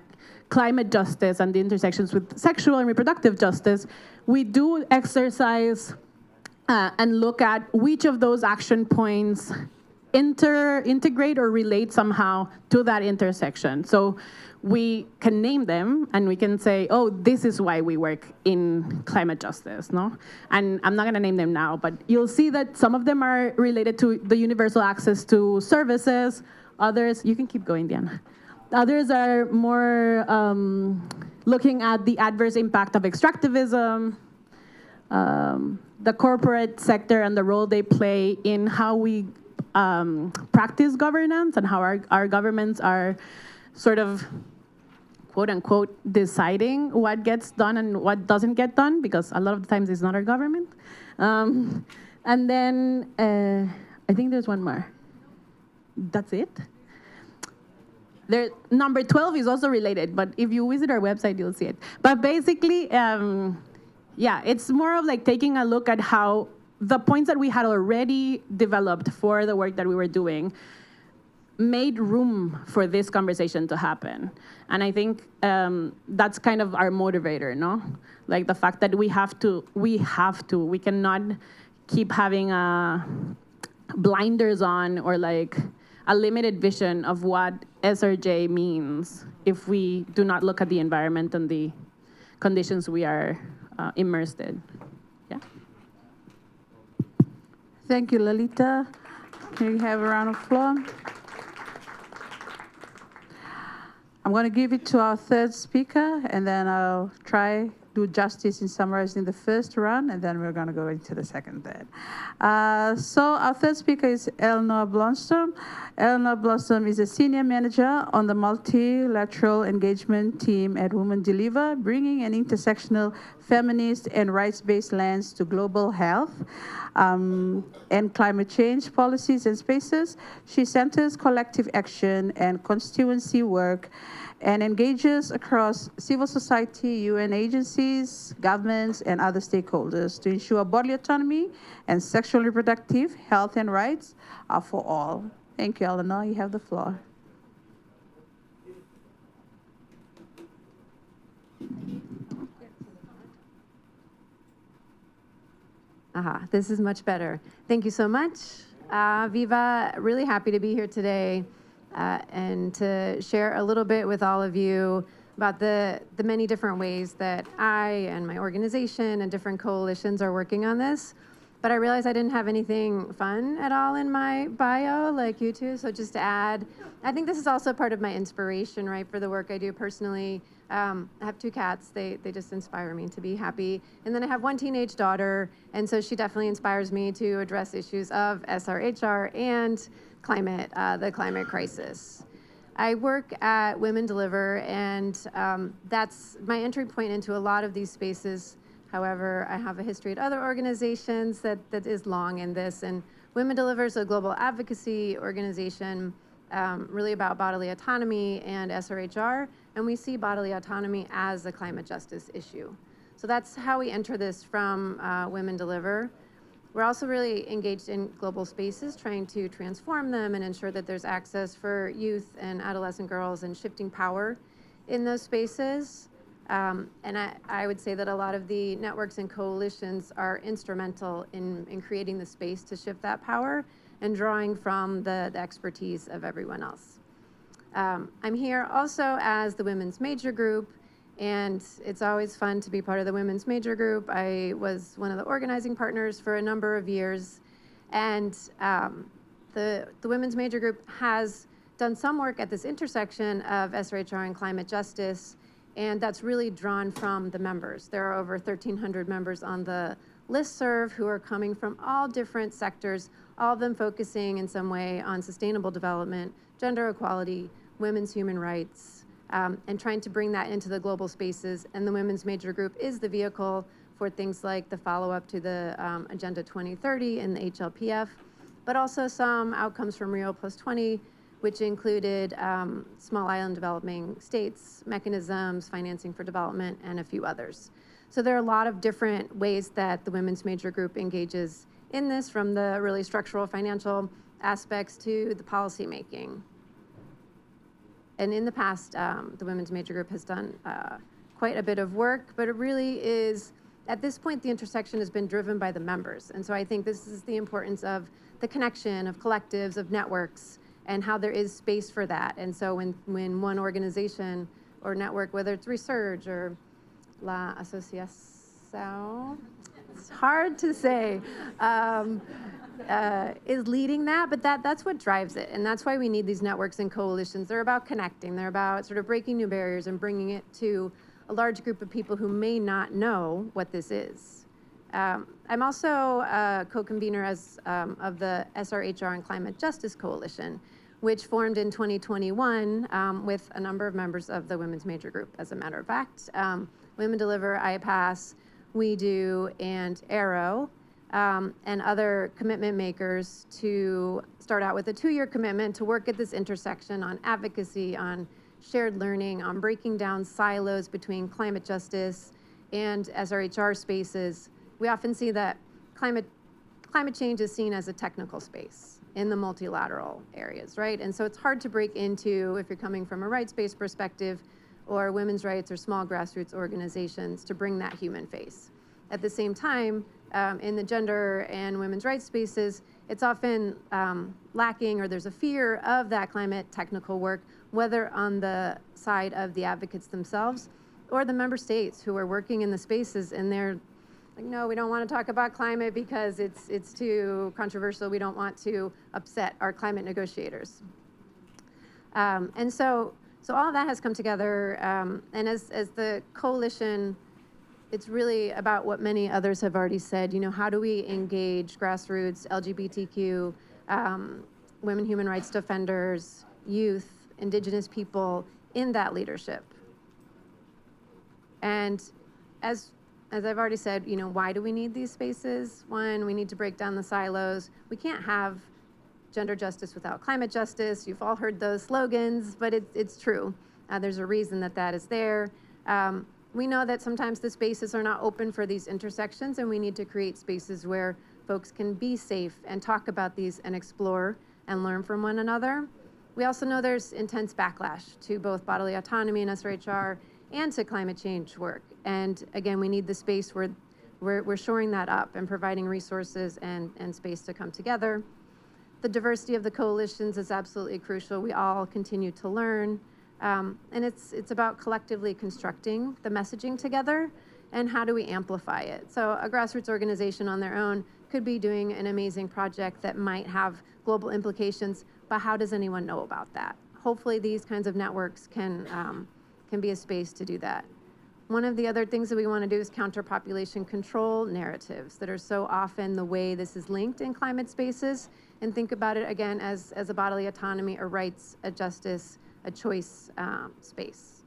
climate justice and the intersections with sexual and reproductive justice, we do exercise and look at which of those action points integrate or relate somehow to that intersection. So we can name them and we can say, oh, this is why we work in climate justice, no? And I'm not gonna name them now, but you'll see that some of them are related to the universal access to services. Others, you can keep going, Diana. Others are more looking at the adverse impact of extractivism, the corporate sector and the role they play in how we practice governance and how our governments are sort of, quote unquote, deciding what gets done and what doesn't get done, because a lot of the times it's not our government. And then I think there's one more. That's it? Number 12 is also related, but if you visit our website, you'll see it. But basically, yeah, it's more of like taking a look at how the points that we had already developed for the work that we were doing made room for this conversation to happen. And I think that's kind of our motivator, no? Like the fact that we cannot keep having blinders on or like a limited vision of what SRJ means if we do not look at the environment and the conditions we are immersed in. Yeah. Thank you, Lolita. Can we have a round of applause? I'm going to give it to our third speaker, and then I'll do justice in summarizing the first round, and then we're going to go into the second third. So our third speaker is Eleanor Blomstrom. Eleanor Blomstrom is a senior manager on the multilateral engagement team at Women Deliver, bringing an intersectional feminist and rights-based lens to global health and climate change policies and spaces. She centers collective action and constituency work and engages across civil society, UN agencies, governments, and other stakeholders to ensure bodily autonomy and sexual and reproductive health and rights are for all. Thank you, Eleanor. You have the floor. This is much better. Thank you so much. Viva, really happy to be here today. and to share a little bit with all of you about the many different ways that I and my organization and different coalitions are working on this. But I realized I didn't have anything fun at all in my bio like you two. So just to add, I think this is also part of my inspiration, right, for the work I do personally. I have 2 cats. They just inspire me to be happy. And then I have 1 teenage daughter. And so she definitely inspires me to address issues of SRHR and climate, the climate crisis. I work at Women Deliver, and that's my entry point into a lot of these spaces. However, I have a history at other organizations that is long in this, and Women Deliver is a global advocacy organization really about bodily autonomy and SRHR, and we see bodily autonomy as a climate justice issue. So that's how we enter this from Women Deliver. We're also really engaged in global spaces, trying to transform them and ensure that there's access for youth and adolescent girls and shifting power in those spaces. And I would say that a lot of the networks and coalitions are instrumental in creating the space to shift that power and drawing from the expertise of everyone else. I'm here also as the Women's Major Group, and it's always fun to be part of the Women's Major Group. I was one of the organizing partners for a number of years, and the Women's Major Group has done some work at this intersection of SRHR and climate justice, and that's really drawn from the members. There are over 1,300 members on the listserv who are coming from all different sectors, all of them focusing in some way on sustainable development, gender equality, women's human rights, and trying to bring that into the global spaces. And the Women's Major Group is the vehicle for things like the follow-up to the Agenda 2030 and the HLPF, but also some outcomes from Rio +20, which included small island developing states, mechanisms, financing for development, and a few others. So there are a lot of different ways that the Women's Major Group engages in this, from the really structural financial aspects to the policy making. And in the past, the Women's Major Group has done quite a bit of work, but it really is, at this point, the intersection has been driven by the members. And so I think this is the importance of the connection of collectives, of networks, and how there is space for that. And so when one organization or network, whether it's Resurj or L'Associació, it's hard to say, is leading that, but that's what drives it. And that's why we need these networks and coalitions. They're about connecting. They're about sort of breaking new barriers and bringing it to a large group of people who may not know what this is. I'm also a co-convener of the SRHR and Climate Justice Coalition, which formed in 2021 with a number of members of the Women's Major Group, as a matter of fact. Women Deliver, IPASS, We Do, and Arreu, and other commitment makers to start out with a 2-year commitment to work at this intersection on advocacy, on shared learning, on breaking down silos between climate justice and SRHR spaces. We often see that climate change is seen as a technical space in the multilateral areas, right? And so it's hard to break into, if you're coming from a rights-based perspective or women's rights or small grassroots organizations, to bring that human face. At the same time, in the gender and women's rights spaces, it's often lacking, or there's a fear of that climate technical work, whether on the side of the advocates themselves or the member states who are working in the spaces, and they're like, no, we don't want to talk about climate because it's too controversial. We don't want to upset our climate negotiators. And so all of that has come together, and as the coalition, it's really about what many others have already said. You know, how do we engage grassroots, LGBTQ, women human rights defenders, youth, indigenous people in that leadership? And as I've already said, you know, why do we need these spaces? One, we need to break down the silos. We can't have gender justice without climate justice. You've all heard those slogans, but it's true. There's a reason that is there. We know that sometimes the spaces are not open for these intersections, and we need to create spaces where folks can be safe and talk about these and explore and learn from one another. We also know there's intense backlash to both bodily autonomy and SRHR and to climate change work. And again, we need the space where we're shoring that up and providing resources and space to come together. The diversity of the coalitions is absolutely crucial. We all continue to learn. And it's about collectively constructing the messaging together and how do we amplify it. So a grassroots organization on their own could be doing an amazing project that might have global implications, but how does anyone know about that? Hopefully these kinds of networks can be a space to do that. One of the other things that we want to do is counter population control narratives that are so often the way this is linked in climate spaces, and think about it again as a bodily autonomy, a rights, a justice, a choice space.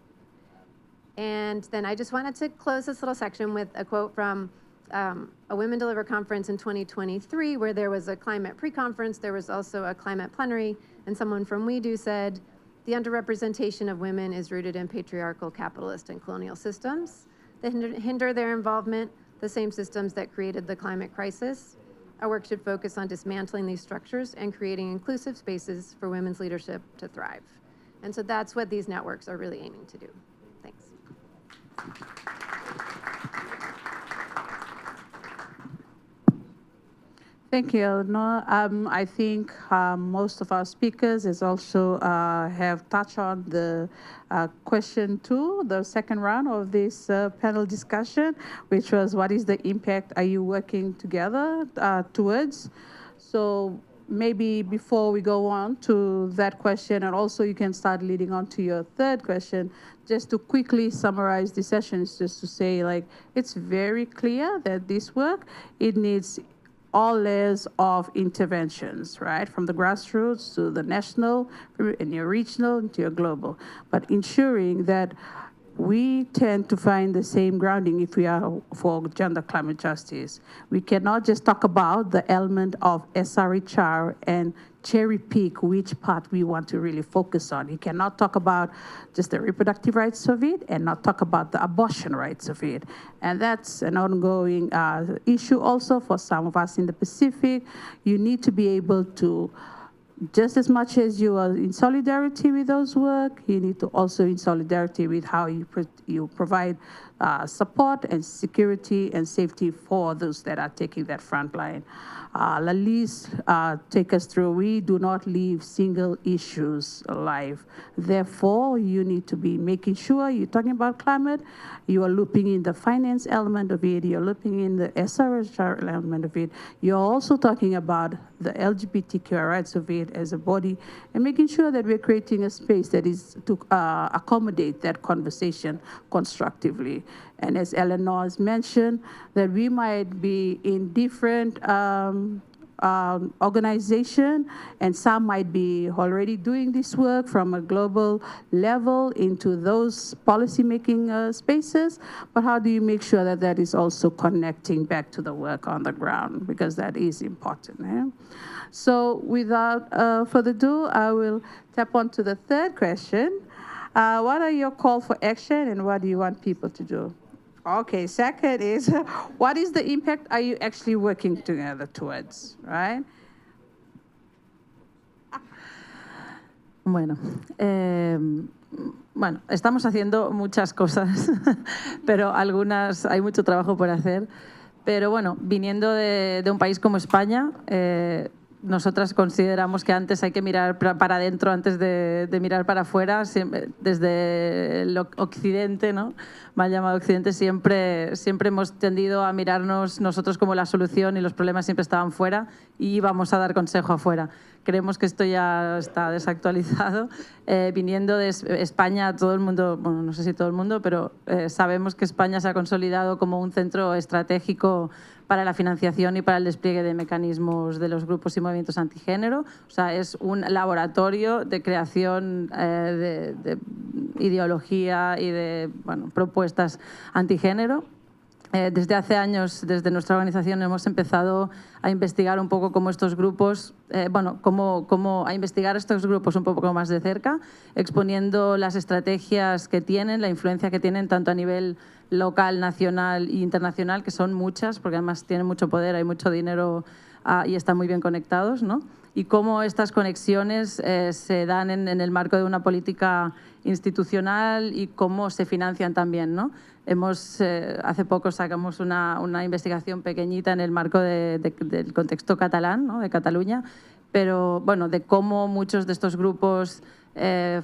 And then I just wanted to close this little section with a quote from a Women Deliver conference in 2023, where there was a climate pre-conference, there was also a climate plenary, and someone from We Do said, "The underrepresentation of women is rooted in patriarchal, capitalist, and colonial systems that hinder their involvement, the same systems that created the climate crisis. Our work should focus on dismantling these structures and creating inclusive spaces for women's leadership to thrive." And so that's what these networks are really aiming to do. Thanks. Thank you, Eleanor. I think most of our speakers has also have touched on the question 2, the second round of this panel discussion, which was what is the impact are you working together towards? So maybe before we go on to that question, and also you can start leading on to your third question, just to quickly summarize the sessions, just to say, like, it's very clear that this work, it needs all layers of interventions, right? From the grassroots to the national, and your regional, to your global. But ensuring that we tend to find the same grounding if we are for gender climate justice. We cannot just talk about the element of SRHR and cherry pick which part we want to really focus on. You cannot talk about just the reproductive rights of it and not talk about the abortion rights of it. And that's an ongoing issue also for some of us in the Pacific. You need to be able to, just as much as you are in solidarity with those work, you need to also in solidarity with how you provide support and security and safety for those that are taking that front line. Lalise, take us through. We do not leave single issues alive. Therefore, you need to be making sure you're talking about climate, you are looping in the finance element of it, you're looping in the SRHR element of it. You're also talking about the LGBTQ rights of it as a body, and making sure that we're creating a space that is to accommodate that conversation constructively. And as Eleanor has mentioned, that we might be in different organization, and some might be already doing this work from a global level into those policy-making spaces, but how do you make sure that that is also connecting back to the work on the ground, because that is important. Eh? So without further ado, I will tap on to the third question. What are your call for action, and what do you want people to do? Okay, second is, what is the impact are you actually working together towards, right? Bueno, estamos haciendo muchas cosas, pero algunas, hay mucho trabajo por hacer. Pero bueno, viniendo de un país como España, nosotras consideramos que antes hay que mirar para adentro antes de mirar para afuera. Desde el occidente, ¿no? Mal llamado occidente, siempre hemos tendido a mirarnos nosotros como la solución, y los problemas siempre estaban fuera y íbamos a dar consejo afuera. Creemos que esto ya está desactualizado. Viniendo de España, todo el mundo, bueno, no sé si todo el mundo, pero sabemos que España se ha consolidado como un centro estratégico para la financiación y para el despliegue de mecanismos de los grupos y movimientos antigénero. O sea, es un laboratorio de creación de ideología y de propuestas antigénero. Desde hace años, desde nuestra organización, hemos empezado a investigar un poco cómo estos grupos, a investigar estos grupos un poco más de cerca, exponiendo las estrategias que tienen, la influencia que tienen tanto a nivel local, nacional e internacional, que son muchas, porque además tienen mucho poder, hay mucho dinero y están muy bien conectados, ¿no? Y cómo estas conexiones se dan en el marco de una política institucional y cómo se financian también, ¿no? Hace poco sacamos una investigación pequeñita en el marco del contexto catalán, ¿no? De Cataluña, pero bueno, de cómo muchos de estos grupos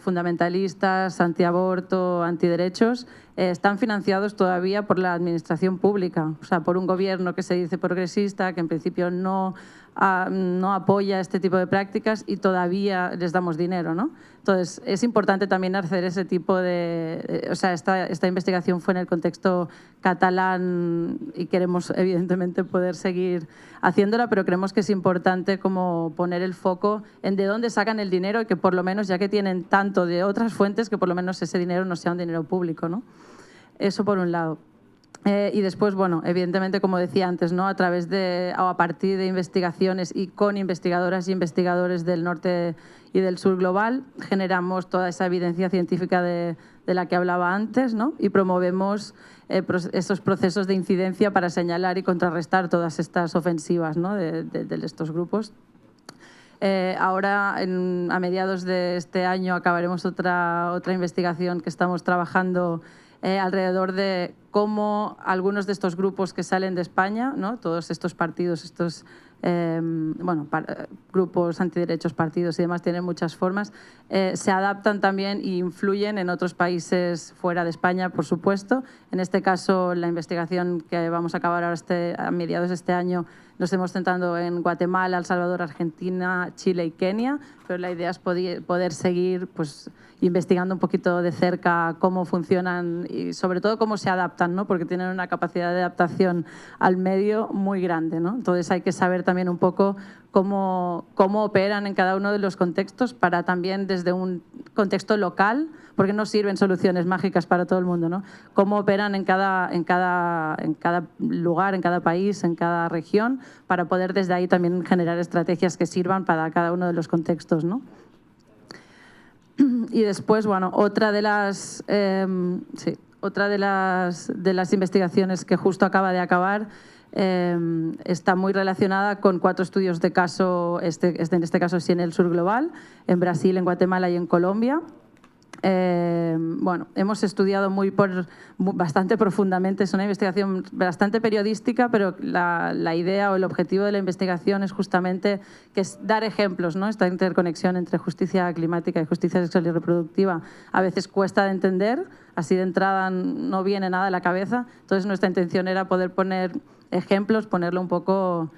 fundamentalistas, antiaborto, antiderechos, están financiados todavía por la administración pública, o sea, por un gobierno que se dice progresista, que en principio no apoya este tipo de prácticas y todavía les damos dinero, ¿no? Entonces, es importante también hacer ese tipo de... O sea, esta investigación fue en el contexto catalán y queremos, evidentemente, poder seguir haciéndola, pero creemos que es importante como poner el foco en de dónde sacan el dinero y que por lo menos, ya que tienen tanto de otras fuentes, que por lo menos ese dinero no sea un dinero público, ¿no? Eso por un lado. Y después, bueno, evidentemente, como decía antes, ¿no? A través de, o a partir de investigaciones y con investigadoras y investigadores del norte y del sur global, generamos toda esa evidencia científica de la que hablaba antes, ¿no? Y promovemos esos procesos de incidencia para señalar y contrarrestar todas estas ofensivas, ¿no? de estos grupos. Ahora, a mediados de este año, acabaremos otra investigación que estamos trabajando alrededor de cómo algunos de estos grupos que salen de España, ¿no? Todos estos partidos, estos grupos antiderechos, partidos y demás, tienen muchas formas, se adaptan también e influyen en otros países fuera de España, por supuesto. En este caso, la investigación que vamos a acabar ahora a mediados de este año, nos hemos centrado en Guatemala, El Salvador, Argentina, Chile y Kenia, pero la idea es poder seguir pues, investigando un poquito de cerca cómo funcionan y sobre todo cómo se adaptan, ¿no? Porque tienen una capacidad de adaptación al medio muy grande, ¿no? Entonces hay que saber también un poco cómo operan en cada uno de los contextos para también desde un contexto local, porque no sirven soluciones mágicas para todo el mundo, ¿no? Cómo operan en cada lugar, en cada país, en cada región, para poder desde ahí también generar estrategias que sirvan para cada uno de los contextos, ¿no? Y después, bueno, otra de las investigaciones que justo acaba de acabar está muy relacionada con 4 estudios de caso, en este caso sí en el sur global, en Brasil, en Guatemala y en Colombia. Bueno, hemos estudiado bastante profundamente, es una investigación bastante periodística, pero la idea o el objetivo de la investigación es justamente que es dar ejemplos, ¿no? Esta interconexión entre justicia climática y justicia sexual y reproductiva a veces cuesta de entender, así de entrada no viene nada a la cabeza, entonces nuestra intención era poder poner ejemplos, ponerlo un poco...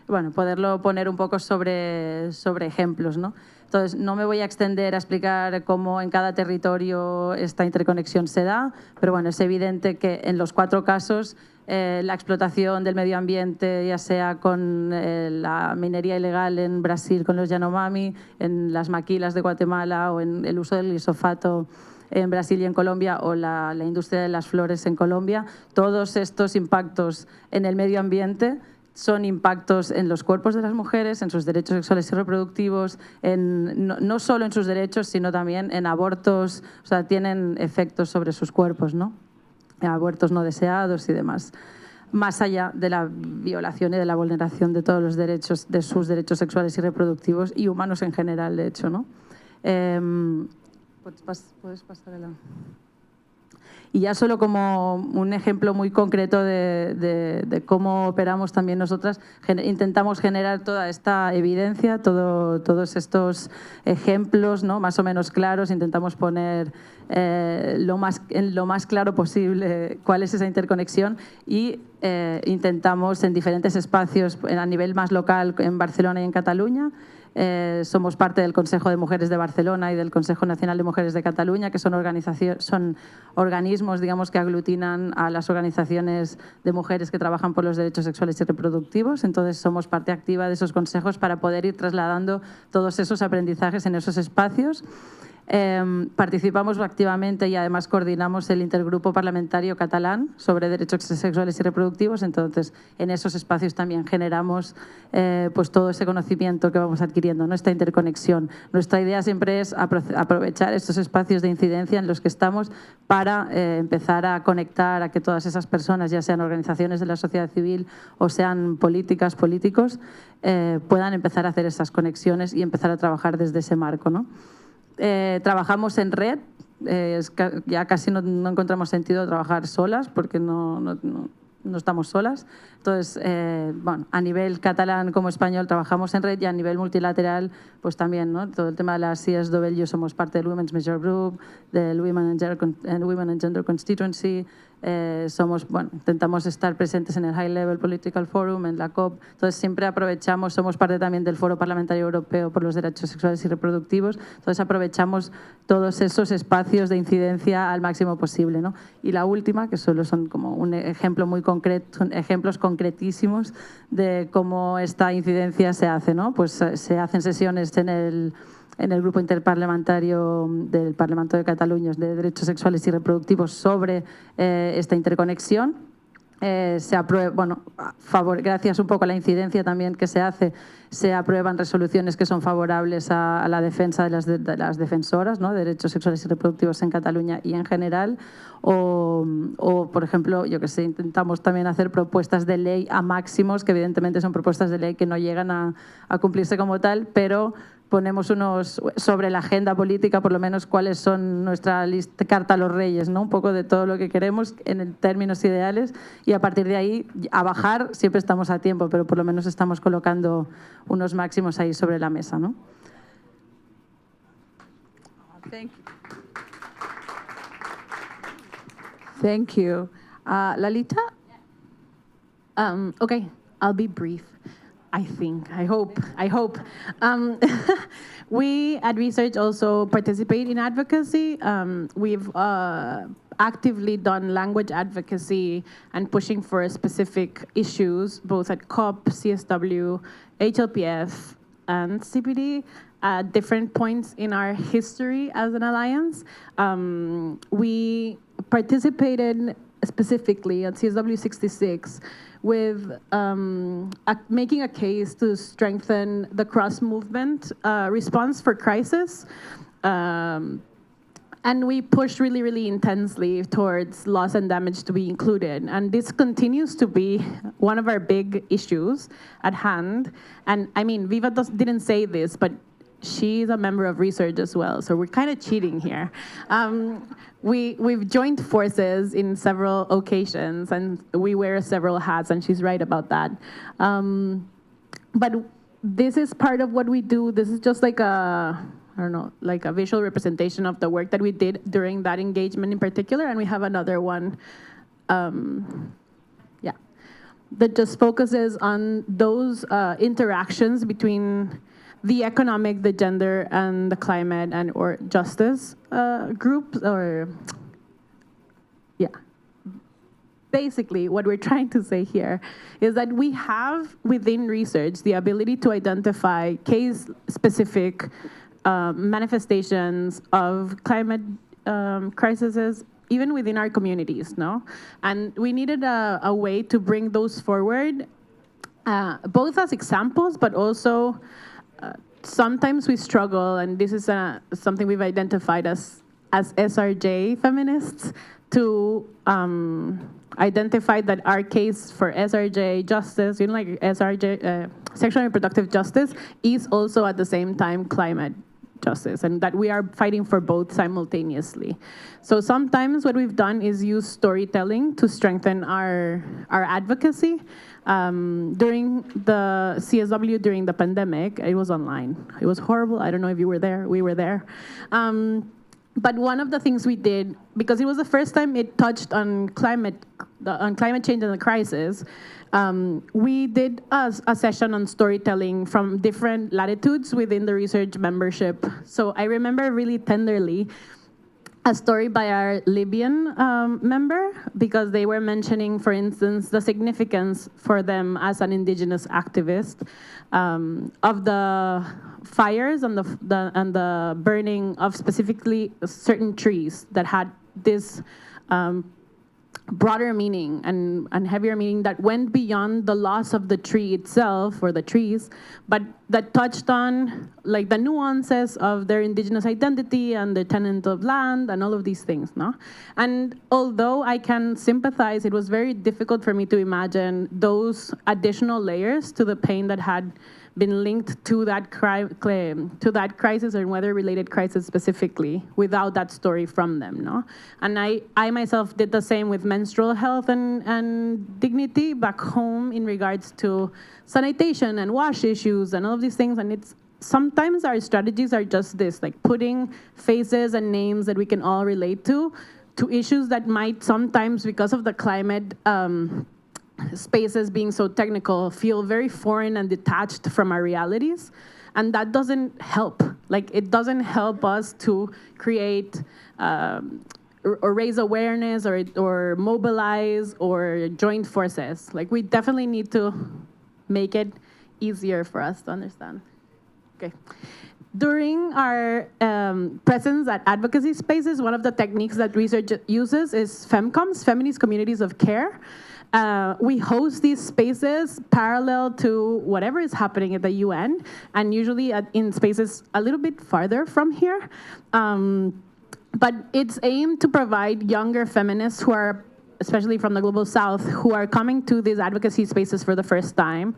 bueno, poderlo poner un poco sobre ejemplos, ¿no? Entonces, no me voy a extender a explicar cómo en cada territorio esta interconexión se da, pero bueno, es evidente que en los 4 casos la explotación del medio ambiente, ya sea con la minería ilegal en Brasil con los Yanomami, en las maquilas de Guatemala o en el uso del glifosato en Brasil y en Colombia o la industria de las flores en Colombia, todos estos impactos en el medio ambiente son impactos en los cuerpos de las mujeres, en sus derechos sexuales y reproductivos, no solo en sus derechos, sino también en abortos, o sea, tienen efectos sobre sus cuerpos, ¿no? Abortos no deseados y demás, más allá de la violación y de la vulneración de todos los derechos, de sus derechos sexuales y reproductivos y humanos en general, de hecho, ¿no? ¿Puedes pasar el... Y ya solo como un ejemplo muy concreto de cómo operamos también nosotras, intentamos generar toda esta evidencia, todos estos ejemplos, ¿no? Más o menos claros, intentamos poner lo más claro posible cuál es esa interconexión y intentamos en diferentes espacios a nivel más local en Barcelona y en Cataluña. Somos parte del Consejo de Mujeres de Barcelona y del Consejo Nacional de Mujeres de Cataluña, que son organismos, digamos, que aglutinan a las organizaciones de mujeres que trabajan por los derechos sexuales y reproductivos. Entonces, somos parte activa de esos consejos para poder ir trasladando todos esos aprendizajes en esos espacios. Participamos activamente y además coordinamos el intergrupo parlamentario catalán sobre derechos sexuales y reproductivos, entonces en esos espacios también generamos pues todo ese conocimiento que vamos adquiriendo, ¿no? Esta interconexión. Nuestra idea siempre es aprovechar estos espacios de incidencia en los que estamos para empezar a conectar a que todas esas personas, ya sean organizaciones de la sociedad civil o sean políticos, puedan empezar a hacer esas conexiones y empezar a trabajar desde ese marco, ¿no? Trabajamos en red, ya casi no encontramos sentido trabajar solas porque no estamos solas. Entonces, bueno, a nivel catalán como español trabajamos en red y a nivel multilateral, pues también, ¿no? Todo el tema de la CSW, somos parte del Women's Major Group, del Women and Gender Constituency, somos, bueno, intentamos estar presentes en el High Level Political Forum, en la COP. Entonces, siempre aprovechamos, somos parte también del Foro Parlamentario Europeo por los Derechos Sexuales y Reproductivos, entonces aprovechamos todos esos espacios de incidencia al máximo posible, ¿no? Y la última, que solo son como un ejemplo muy concreto, son ejemplos concretísimos de cómo esta incidencia se hace, ¿no? Pues se hacen sesiones en el grupo interparlamentario del Parlamento de Cataluña de Derechos Sexuales y Reproductivos sobre esta interconexión. Se aprueba, bueno, gracias un poco a la incidencia también que se hace, se aprueban resoluciones que son favorables a la defensa de las defensoras, ¿no? De derechos sexuales y reproductivos en Cataluña y en general. O, por ejemplo, yo que sé, intentamos también hacer propuestas de ley a máximos, que evidentemente son propuestas de ley que no llegan a cumplirse como tal, pero ponemos unos sobre la agenda política, por lo menos cuáles son nuestra carta a los reyes, ¿no? Un poco de todo lo que queremos en términos ideales, y a partir de ahí a bajar siempre estamos a tiempo, pero por lo menos estamos colocando unos máximos ahí sobre la mesa, ¿no? Thank you. Thank you. Lalita? Okay, I'll be brief. I think, I hope. We at Resurj also participate in advocacy. We've actively done language advocacy and pushing for specific issues, both at COP, CSW, HLPF, and CPD at different points in our history as an alliance. We participated specifically at CSW69 with making a case to strengthen the cross-movement response for crisis. And we pushed really, really intensely towards loss and damage to be included. And this continues to be one of our big issues at hand. And I mean, Viva didn't say this, but she's a member of Resurj as well, so we're kind of cheating here. We've joined forces in several occasions, and we wear several hats, and she's right about that. But this is part of what we do. This is just like I don't know, like a visual representation of the work that we did during that engagement in particular, and we have another one, that just focuses on those interactions between the economic, the gender, and the climate and or justice groups, or basically what we're trying to say here is that we have within Resurj the ability to identify case-specific manifestations of climate crises even within our communities, no? And we needed a way to bring those forward, both as examples, but also sometimes we struggle, and this is something we've identified as SRJ feminists, to identify that our case for SRJ justice, like SRJ, sexual and reproductive justice, is also at the same time climate justice, and that we are fighting for both simultaneously. So sometimes what we've done is use storytelling to strengthen our advocacy. During the CSW, during the pandemic, it was online. It was horrible. I don't know if you were there. We were there. But one of the things we did, because it was the first time it touched on climate change and the crisis, we did a session on storytelling from different latitudes within the Resurj membership. So I remember really tenderly a story by our Libyan member, because they were mentioning, for instance, the significance for them as an indigenous activist of the fires and the burning of specifically certain trees that had this broader meaning and heavier meaning that went beyond the loss of the tree itself or the trees, but that touched on like the nuances of their indigenous identity and the tenant of land and all of these things, no? And although I can sympathize, it was very difficult for me to imagine those additional layers to the pain that had been linked to that crisis or weather-related crisis specifically without that story from them, no? And I myself did the same with menstrual health and dignity back home in regards to sanitation and wash issues and all of these things, and it's sometimes our strategies are just this, like putting faces and names that we can all relate to issues that might sometimes, because of the climate spaces being so technical, feel very foreign and detached from our realities. And that doesn't help. Like, it doesn't help us to create or raise awareness or mobilize or join forces. Like, we definitely need to make it easier for us to understand. Okay. During our presence at advocacy spaces, one of the techniques that research uses is FemComs, Feminist Communities of Care. We host these spaces parallel to whatever is happening at the UN, and usually in spaces a little bit farther from here. But it's aimed to provide younger feminists who are, especially from the Global South, who are coming to these advocacy spaces for the first time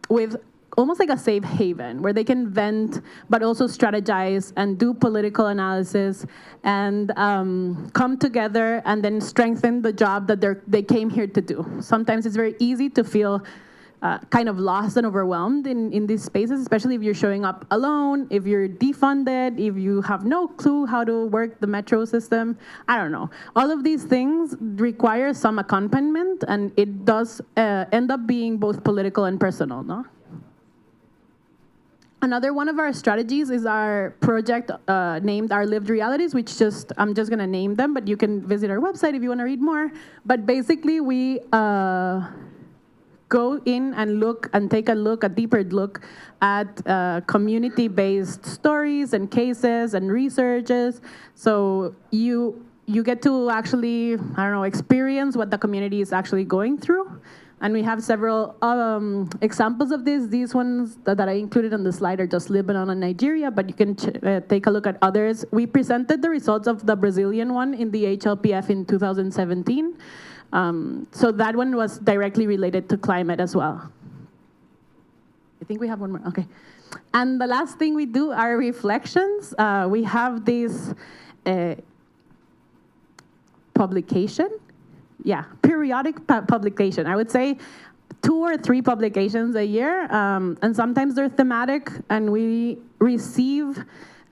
with almost like a safe haven where they can vent, but also strategize and do political analysis and come together and then strengthen the job that they came here to do. Sometimes it's very easy to feel kind of lost and overwhelmed in these spaces, especially if you're showing up alone, if you're defunded, if you have no clue how to work the metro system. I don't know. All of these things require some accompaniment, and it does end up being both political and personal, no? Another one of our strategies is our project named Our Lived Realities, which I'm just going to name them, but you can visit our website if you want to read more. But basically, we go in and take a deeper look at community-based stories and cases and researches. So you get to actually, I don't know, experience what the community is actually going through. And we have several examples of this. These ones that I included on the slide are just Lebanon and Nigeria, but you can take a look at others. We presented the results of the Brazilian one in the HLPF in 2017. So that one was directly related to climate as well. I think we have one more, okay. And the last thing we do are reflections. We have this publication. Yeah, periodic publication. I would say 2 or 3 publications a year, and sometimes they're thematic, and we receive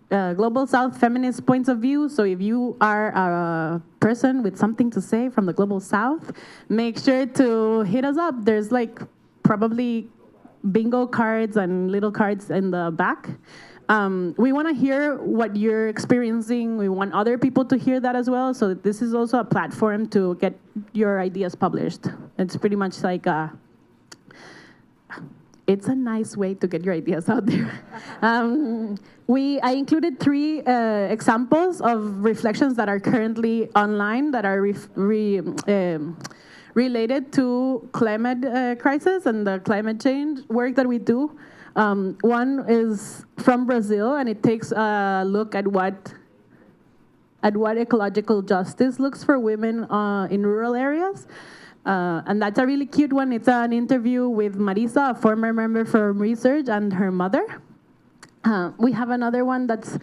Global South feminist points of view. So if you are a person with something to say from the Global South, make sure to hit us up. There's like probably bingo cards and little cards in the back. We want to hear what you're experiencing. We want other people to hear that as well. So this is also a platform to get your ideas published. It's pretty much like it's a nice way to get your ideas out there. I included 3 examples of reflections that are currently online that are related to climate crisis and the climate change work that we do. One is from Brazil, and it takes a look at what ecological justice looks for women in rural areas. And that's a really cute one. It's an interview with Marisa, a former member from Resurj, and her mother. We have another one that's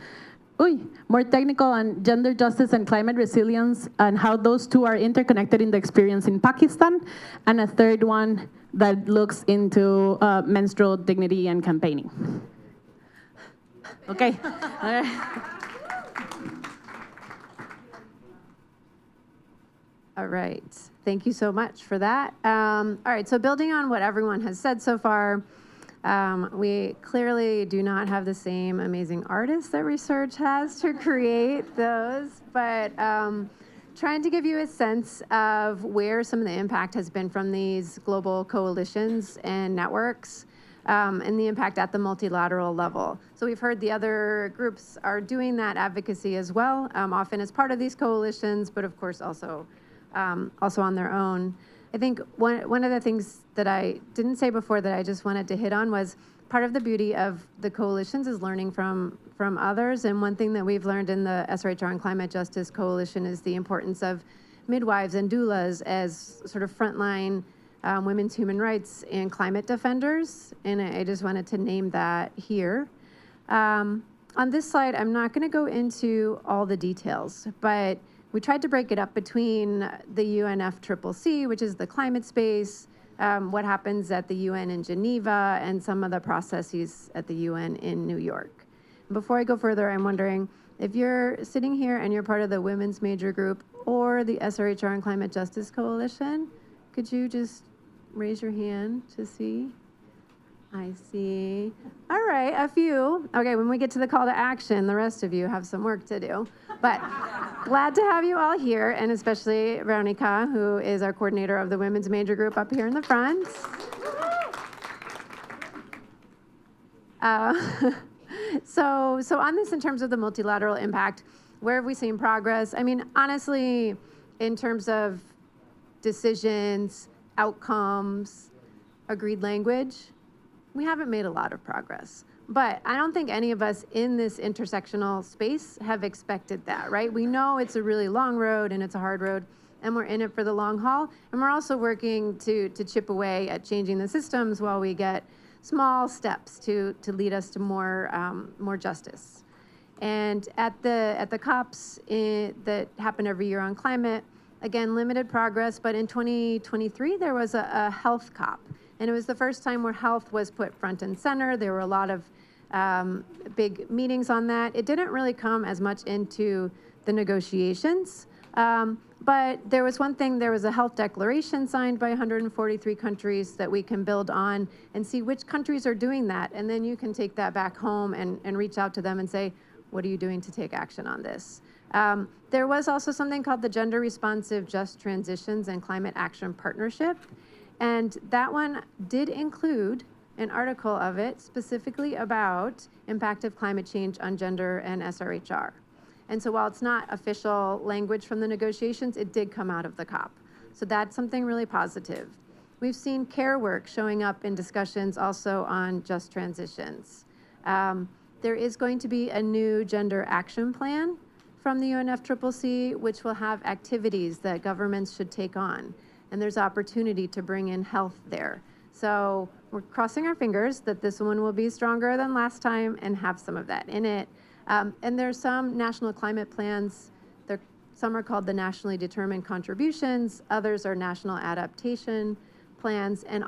more technical on gender justice and climate resilience and how those two are interconnected in the experience in Pakistan. And a third one that looks into menstrual dignity and campaigning. Okay. All right. All right. Thank you so much for that. All right. So building on what everyone has said so far, we clearly do not have the same amazing artists that Resurj has to create those, but trying to give you a sense of where some of the impact has been from these global coalitions and networks, and the impact at the multilateral level. So we've heard the other groups are doing that advocacy as well, often as part of these coalitions, but of course also on their own. I think one of the things that I didn't say before that I just wanted to hit on was part of the beauty of the coalitions is learning from others. And one thing that we've learned in the SRHR and Climate Justice Coalition is the importance of midwives and doulas as sort of frontline women's human rights, and climate defenders. And I just wanted to name that here. On this slide, I'm not going to go into all the details, but we tried to break it up between the UNFCCC, which is the climate space, what happens at the UN in Geneva, and some of the processes at the UN in New York. Before I go further, I'm wondering if you're sitting here and you're part of the Women's Major Group or the SRHR and Climate Justice Coalition, could you just raise your hand to see? I see. All right, a few. Okay, when we get to the call to action, the rest of you have some work to do. But glad to have you all here, and especially Veronica, who is our coordinator of the Women's Major Group up here in the front. So on this, in terms of the multilateral impact, where have we seen progress? I mean, honestly, in terms of decisions, outcomes, agreed language, we haven't made a lot of progress. But I don't think any of us in this intersectional space have expected that, right? We know it's a really long road and it's a hard road, and we're in it for the long haul. And we're also working to chip away at changing the systems while we get small steps to lead us to more justice. And at the COPs that happen every year on climate, again, limited progress, but in 2023, there was a health COP. And it was the first time where health was put front and center. There were a lot of big meetings on that. It didn't really come as much into the negotiations. But there was one thing, there was a health declaration signed by 143 countries that we can build on and see which countries are doing that. And then you can take that back home and reach out to them and say, what are you doing to take action on this? There was also something called the Gender Responsive Just Transitions and Climate Action Partnership. And that one did include an article of it specifically about impact of climate change on gender and SRHR. And so while it's not official language from the negotiations, it did come out of the COP. So that's something really positive. We've seen care work showing up in discussions also on just transitions. There is going to be a new gender action plan from the UNFCCC, which will have activities that governments should take on. And there's opportunity to bring in health there. So we're crossing our fingers that this one will be stronger than last time and have some of that in it. And there's some national climate plans. Some are called the nationally determined contributions. Others are national adaptation plans. And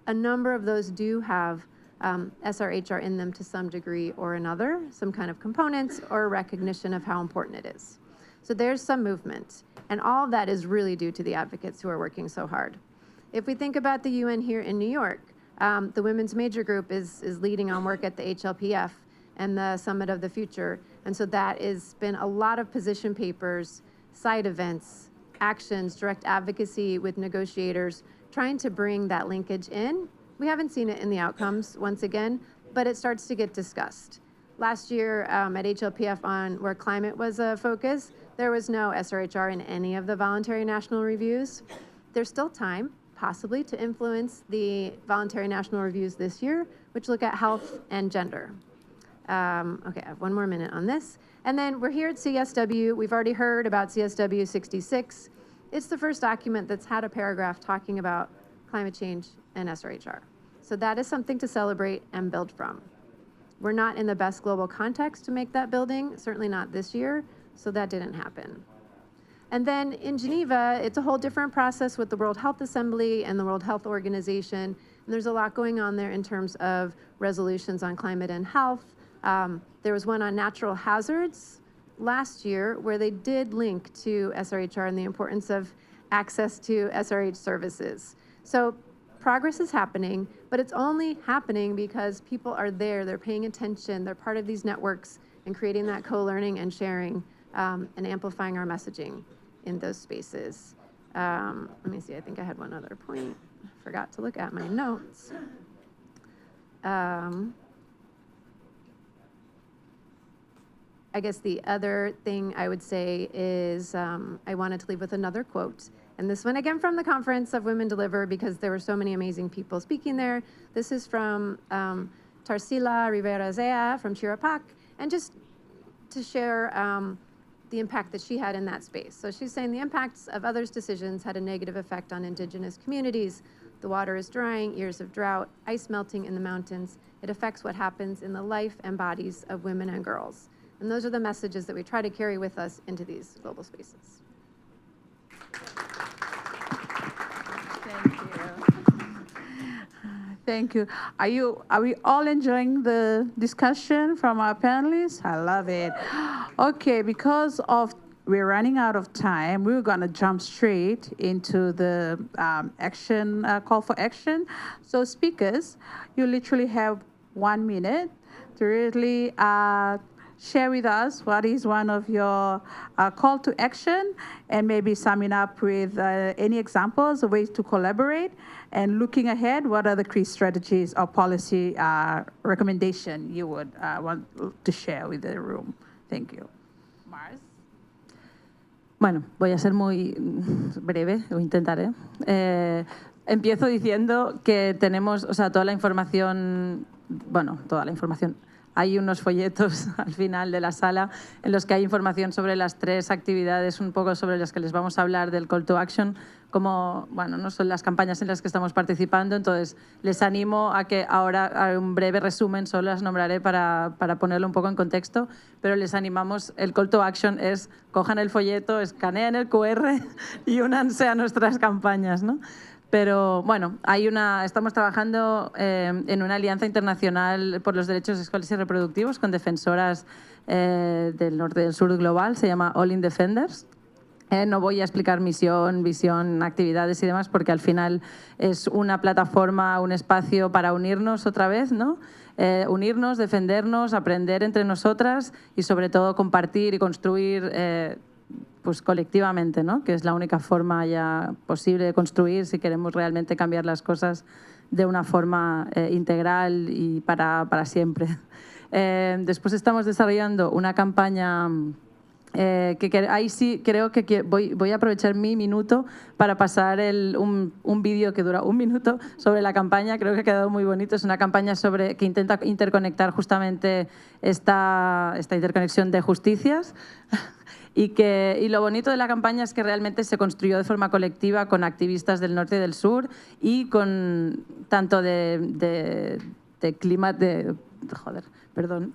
a number of those do have SRHR in them to some degree or another, some kind of components or recognition of how important it is. So there's some movement. And all of that is really due to the advocates who are working so hard. If we think about the UN here in New York, the Women's Major Group is leading on work at the HLPF and the Summit of the Future. And so that has been a lot of position papers, side events, actions, direct advocacy with negotiators, trying to bring that linkage in. We haven't seen it in the outcomes, once again, but it starts to get discussed. Last year at HLPF on where climate was a focus, there was no SRHR in any of the voluntary national reviews. There's still time, possibly, to influence the voluntary national reviews this year, which look at health and gender. Okay, I have one more minute on this. And then we're here at CSW. We've already heard about CSW69. It's the first document that's had a paragraph talking about climate change and SRHR. So that is something to celebrate and build from. We're not in the best global context to make that building, certainly not this year, so that didn't happen. And then in Geneva, it's a whole different process with the World Health Assembly and the World Health Organization. And there's a lot going on there in terms of resolutions on climate and health. There was one on natural hazards last year where they did link to SRHR and the importance of access to SRH services. So progress is happening, but it's only happening because people are there, they're paying attention, they're part of these networks and creating that co-learning and sharing and amplifying our messaging in those spaces. Let me see, I think I had one other point. I forgot to look at my notes. I guess the other thing I would say is I wanted to leave with another quote. And this one again from the Conference of Women Deliver, because there were so many amazing people speaking there. This is from Tarsila Rivera-Zea from Chirapac, and just to share the impact that she had in that space. So she's saying the impacts of others' decisions had a negative effect on indigenous communities, The water is drying, years of drought, ice melting in the mountains. It affects what happens in the life and bodies of women and girls. And those are the messages that we try to carry with us into these global spaces. Thank you. Are we all enjoying the discussion from our panelists? I love it. Okay, because we're running out of time, we're going to jump straight into the call for action. So speakers, you literally have 1 minute to really share with us what is one of your call to action, and maybe summing up with any examples of ways to collaborate, and looking ahead, what are the key strategies or policy recommendation you would want to share with the room? Thank you. Març. Bueno, voy a ser muy breve, o intentaré. Empiezo diciendo que tenemos, toda la información, hay unos folletos al final de la sala en los que hay información sobre las 3 actividades, un poco sobre las que les vamos a hablar del call to action, como, no son las campañas en las que estamos participando. Entonces, les animo a que ahora, a un breve resumen, solo las nombraré para ponerlo un poco en contexto, pero les animamos, el call to action es, cojan el folleto, escaneen el QR y únanse a nuestras campañas, ¿no? Pero bueno, estamos trabajando en una alianza internacional por los derechos sexuales y reproductivos con defensoras del norte y del sur global, se llama All in Defenders. No voy a explicar misión, visión, actividades y demás, porque al final es una plataforma, un espacio para unirnos otra vez, ¿no? Unirnos, defendernos, aprender entre nosotras y sobre todo compartir y construir pues colectivamente, ¿no? Que es la única forma ya posible de construir si queremos realmente cambiar las cosas de una forma integral y para siempre. Después estamos desarrollando una campaña ahí sí creo que voy a aprovechar mi minuto para pasar un vídeo que dura 1 minuto sobre la campaña. Creo que ha quedado muy bonito. Es una campaña que intenta interconectar justamente esta interconexión de justicias. Y lo bonito de la campaña es que realmente se construyó de forma colectiva con activistas del norte y del sur y con tanto de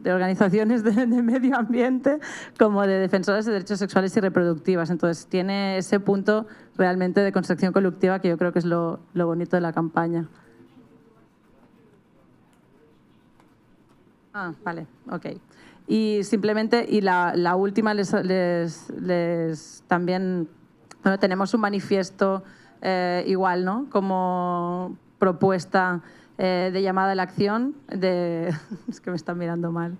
organizaciones de medio ambiente como de defensoras de derechos sexuales y reproductivas. Entonces tiene ese punto realmente de construcción colectiva que yo creo que es lo bonito de la campaña. Vale, ok. Y simplemente, la última, también, tenemos un manifiesto igual, ¿no? Como propuesta de llamada a la acción, es que me están mirando mal.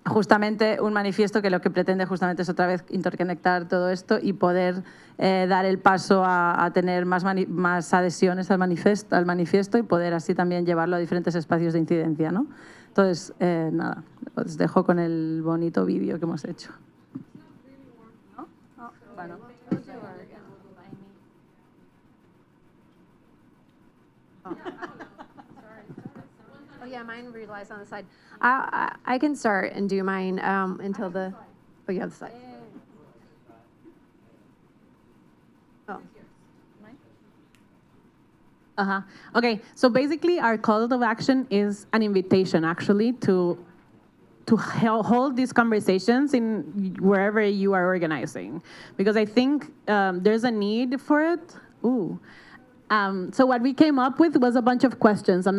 Justamente un manifiesto que lo que pretende justamente es otra vez interconectar todo esto y poder dar el paso a tener más adhesiones al manifiesto y poder así también llevarlo a diferentes espacios de incidencia, ¿no? Entonces, nada, os dejo con el bonito vídeo que hemos hecho. ¿No? Oh, bueno. Oh yeah, mine relies on the side. I can start and do mine until the. Oh, you have the slide. Oh. Okay, so basically our call to action is an invitation actually to hold these conversations in wherever you are organizing, because I think there's a need for it. So what we came up with was a bunch of questions. I'm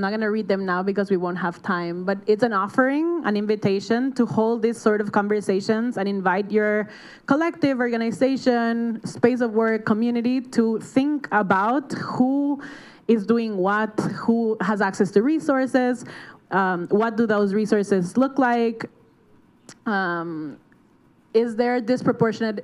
not going to read them now because we won't have time, but it's an offering, an invitation to hold these sort of conversations and invite your collective, organization, space of work, community to think about who is doing what, who has access to resources, what do those resources look like, is there disproportionate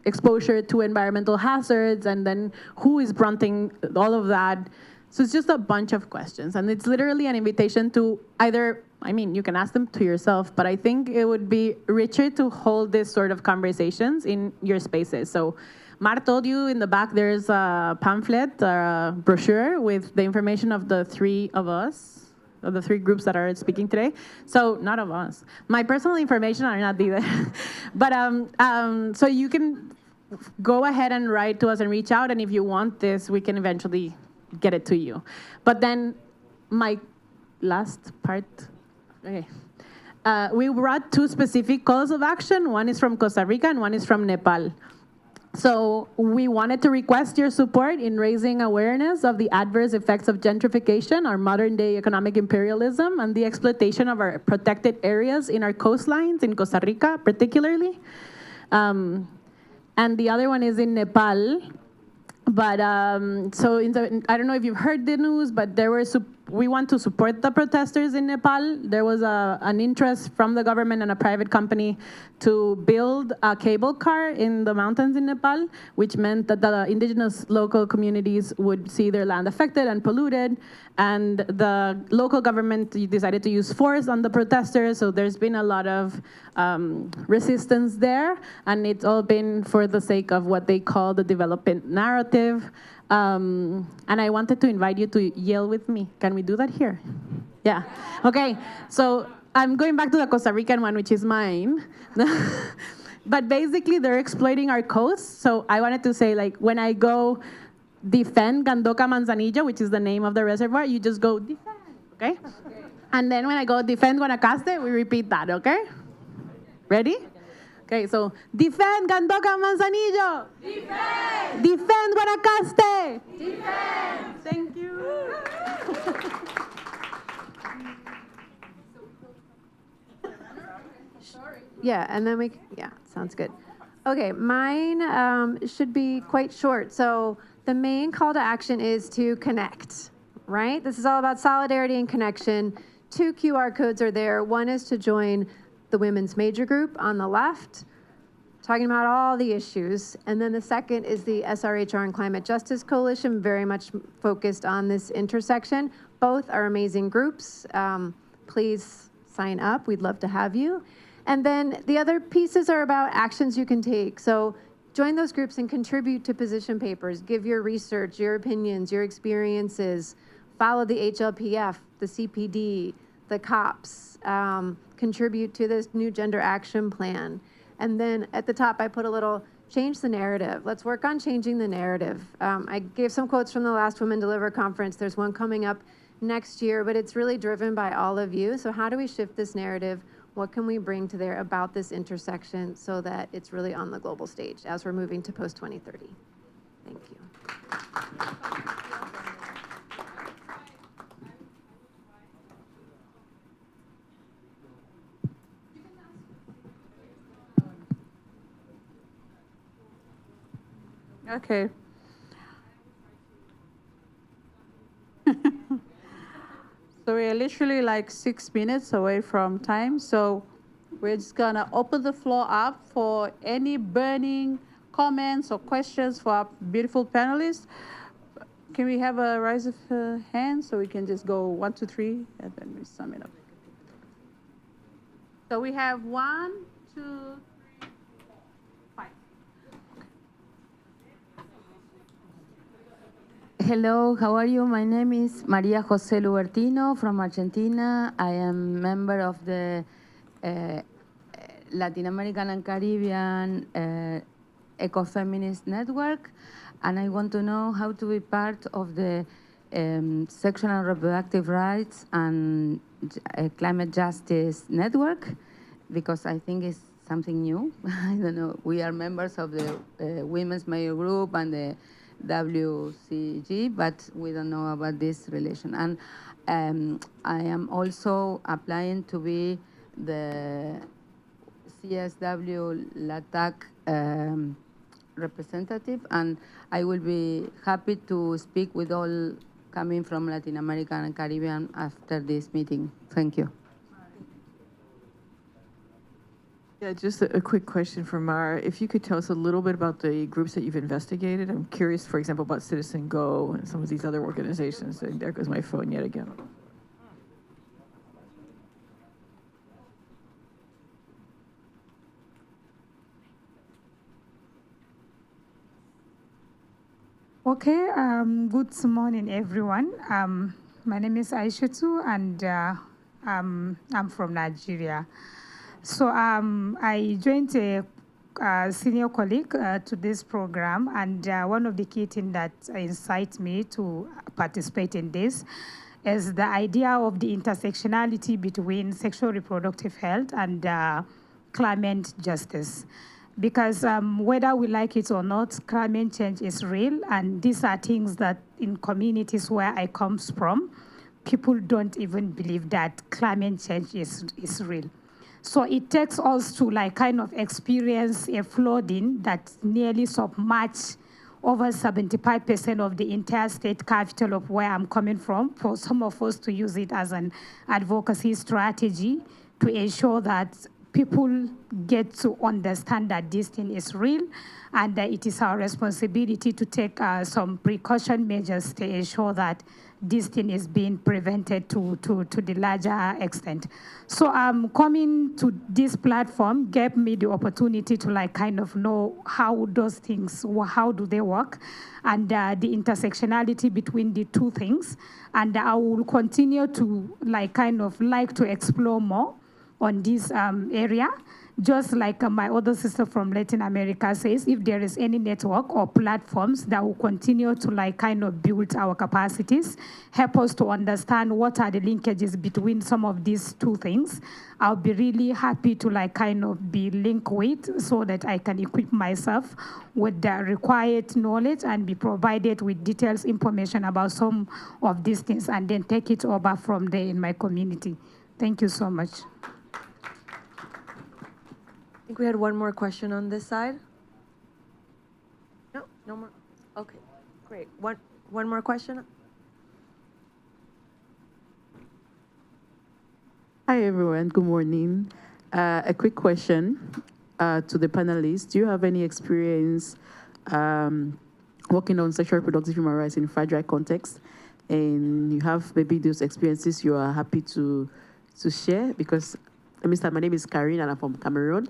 exposure to environmental hazards, and then who is fronting all of that? So it's just a bunch of questions, and it's literally an invitation to either, you can ask them to yourself, but I think it would be richer to hold this sort of conversations in your spaces. So Mar told you in the back there's a pamphlet, a brochure with the information of the 3 of us, of the 3 groups that are speaking today. So not of us. My personal information are not there. But so you can go ahead and write to us and reach out. And if you want this, we can eventually get it to you. But then my last part, okay. We brought 2 specific calls of action. One is from Costa Rica and one is from Nepal. So we wanted to request your support in raising awareness of the adverse effects of gentrification, our modern-day economic imperialism, and the exploitation of our protected areas in our coastlines, in Costa Rica particularly. And the other one is in Nepal. But so I don't know if you've heard the news, but we want to support the protesters in Nepal. There was an interest from the government and a private company to build a cable car in the mountains in Nepal, which meant that the indigenous local communities would see their land affected and polluted. And the local government decided to use force on the protesters. So there's been a lot of resistance there. And it's all been for the sake of what they call the development narrative. And I wanted to invite you to yell with me. Can we do that here? Yeah. Okay. So I'm going back to the Costa Rican one, which is mine. But basically, they're exploiting our coast. So I wanted to say, like, when I go defend Gandoca Manzanillo, which is the name of the reservoir, you just go defend, okay? And then when I go defend Guanacaste, we repeat that, okay? Ready? Okay, so defend Gandoca Manzanillo. Defend. Defend Guanacaste. Defend. Thank you. Yeah, and then sounds good. Okay, mine should be quite short. So the main call to action is to connect, right? This is all about solidarity and connection. 2 QR codes are there. One is to join the women's major group on the left, talking about all the issues. And then the second is the SRHR and Climate Justice Coalition, very much focused on this intersection. Both are amazing groups. Please sign up. We'd love to have you. And then the other pieces are about actions you can take. So join those groups and contribute to position papers. Give your research, your opinions, your experiences. Follow the HLPF, the CPD, the COPS. Contribute to this new gender action plan. And then at the top, I put a little change the narrative. Let's work on changing the narrative. I gave some quotes from the last Women Deliver conference. There's one coming up next year, but it's really driven by all of you. So how do we shift this narrative? What can we bring to there about this intersection so that it's really on the global stage as we're moving to post-2030? Thank you. Okay. So we're literally like 6 minutes away from time. So we're just gonna open the floor up for any burning comments or questions for our beautiful panelists. Can we have a rise of hands so we can just go 1, 2, 3, and then we sum it up. So we have 1, 2, 3, 5. Hello, how are you? My name is Maria Jose Lubertino from Argentina. I am member of the Latin American and Caribbean Ecofeminist Network, and I want to know how to be part of the Sexual and Reproductive Rights and Climate Justice Network, because I think it's something new. I don't know. We are members of the Women's Major Group and the WCG, but we don't know about this relation. And I am also applying to be the CSW LATAC representative, and I will be happy to speak with all coming from Latin America and Caribbean after this meeting. Thank you. Yeah, just a quick question for Mara. If you could tell us a little bit about the groups that you've investigated. I'm curious, for example, about Citizen Go and some of these other organizations. And there goes my phone yet again. Okay, good morning, everyone. My name is Aishatu, and I'm from Nigeria. So I joined a senior colleague to this program, and one of the key things that incites me to participate in this is the idea of the intersectionality between sexual reproductive health and climate justice. Because whether we like it or not, climate change is real, and these are things that in communities where I come from, people don't even believe that climate change is real. So it takes us to like kind of experience a flooding that nearly submerged over 75% of the entire state capital of where I'm coming from, for some of us to use it as an advocacy strategy to ensure that people get to understand that this thing is real, and that it is our responsibility to take some precaution measures to ensure that this thing is being prevented to the larger extent. So coming to this platform gave me the opportunity to like kind of know how those things, how do they work, and the intersectionality between the two things. And I will continue to like kind of like to explore more on this area. Just like my other sister from Latin America says, if there is any network or platforms that will continue to like kind of build our capacities, help us to understand what are the linkages between some of these two things, I'll be really happy to like kind of be linked with, so that I can equip myself with the required knowledge and be provided with details information about some of these things, and then take it over from there in my community. Thank you so much. I think we had one more question on this side. No, no more. Okay, great. One more question. Hi everyone, good morning. A quick question to the panelists. Do you have any experience working on sexual reproductive human rights in fragile context? And you have maybe those experiences you are happy to share? Because let me start. My name is Karine and I'm from Cameroon.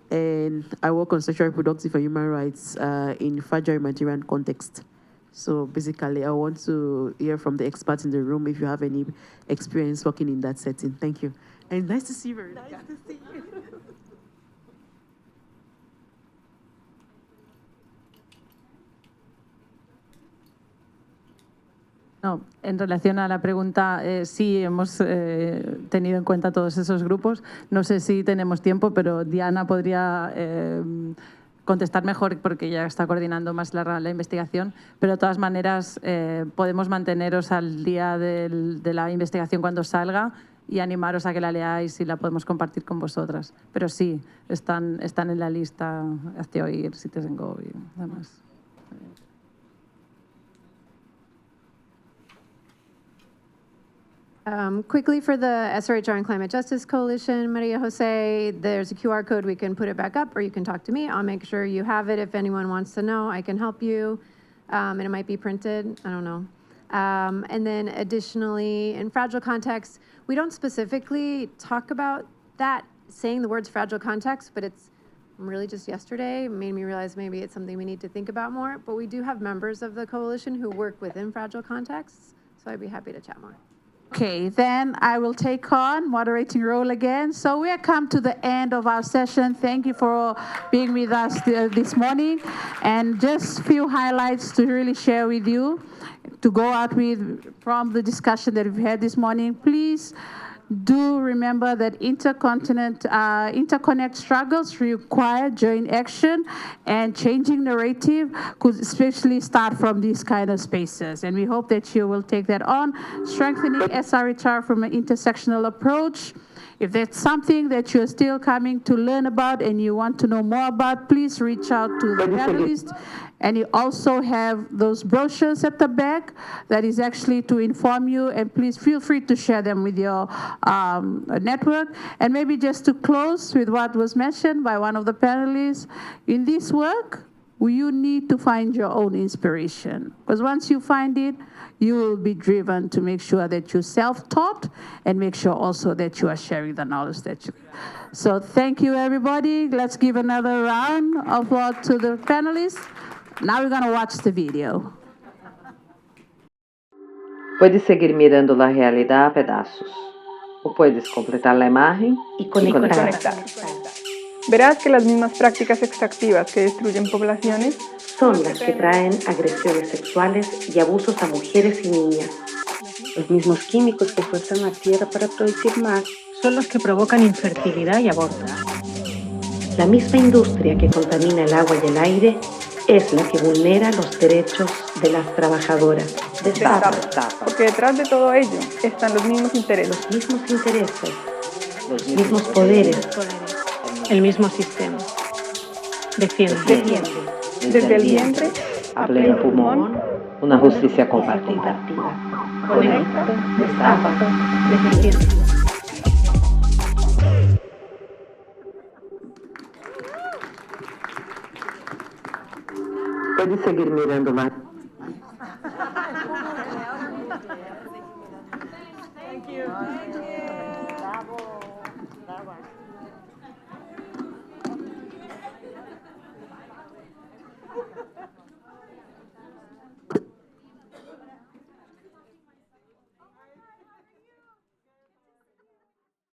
And I work on sexual reproductive and human rights in fragile humanitarian context. So basically, I want to hear from the experts in the room if you have any experience working in that setting. Thank you. And nice to see you. Nice to see you. No, en relación a la pregunta, sí hemos tenido en cuenta todos esos grupos. No sé si tenemos tiempo, pero Diana podría contestar mejor porque ya está coordinando más la investigación. Pero de todas maneras, podemos manteneros al día de la investigación cuando salga y animaros a que la leáis y la podemos compartir con vosotras. Pero sí, están en la lista, hazte oír, Citizen Go y demás. Quickly for the SRHR and Climate Justice Coalition, Maria Jose, there's a QR code. We can put it back up, or you can talk to me. I'll make sure you have it. If anyone wants to know, I can help you. And it might be printed. I don't know. And then additionally, in fragile contexts, we don't specifically talk about that, saying the words fragile context, but it's really just yesterday made me realize maybe it's something we need to think about more. But we do have members of the coalition who work within fragile contexts, so I'd be happy to chat more. Okay, then I will take on moderating role again. So we have come to the end of our session. Thank you for being with us this morning. And just a few highlights to really share with you, to go out with from the discussion that we've had this morning. Please do remember that interconnect struggles require joint action, and changing narrative could especially start from these kind of spaces. And we hope that you will take that on, strengthening SRHR from an intersectional approach. If that's something that you're still coming to learn about and you want to know more about, please reach out to the panelists. And you also have those brochures at the back that is actually to inform you, and please feel free to share them with your network. And maybe just to close with what was mentioned by one of the panelists, in this work, you need to find your own inspiration. Because once you find it, you will be driven to make sure that you're self-taught and make sure also that you are sharing the knowledge that you. So thank you, everybody. Let's give another round of applause to the panelists. Now we're going to watch the video. Puedes seguir mirando la realidad a pedazos, o puedes completar la imagen y conectar. verás que las mismas prácticas extractivas que destruyen poblaciones son las que traen agresiones sexuales y abusos a mujeres y niñas. Los mismos químicos que fuerzan la tierra para producir más son los que provocan infertilidad y abortos. La misma industria que contamina el agua y el aire es la que vulnera los derechos de las trabajadoras. Destapa, porque detrás de todo ello están los mismos intereses. Los mismos poderes. El mismo sistema. Defiende. Desde el vientre A pleno pulmón, una justicia compartida. conecta, Destapa, Defiende. Puede seguir mirando más. Thank you.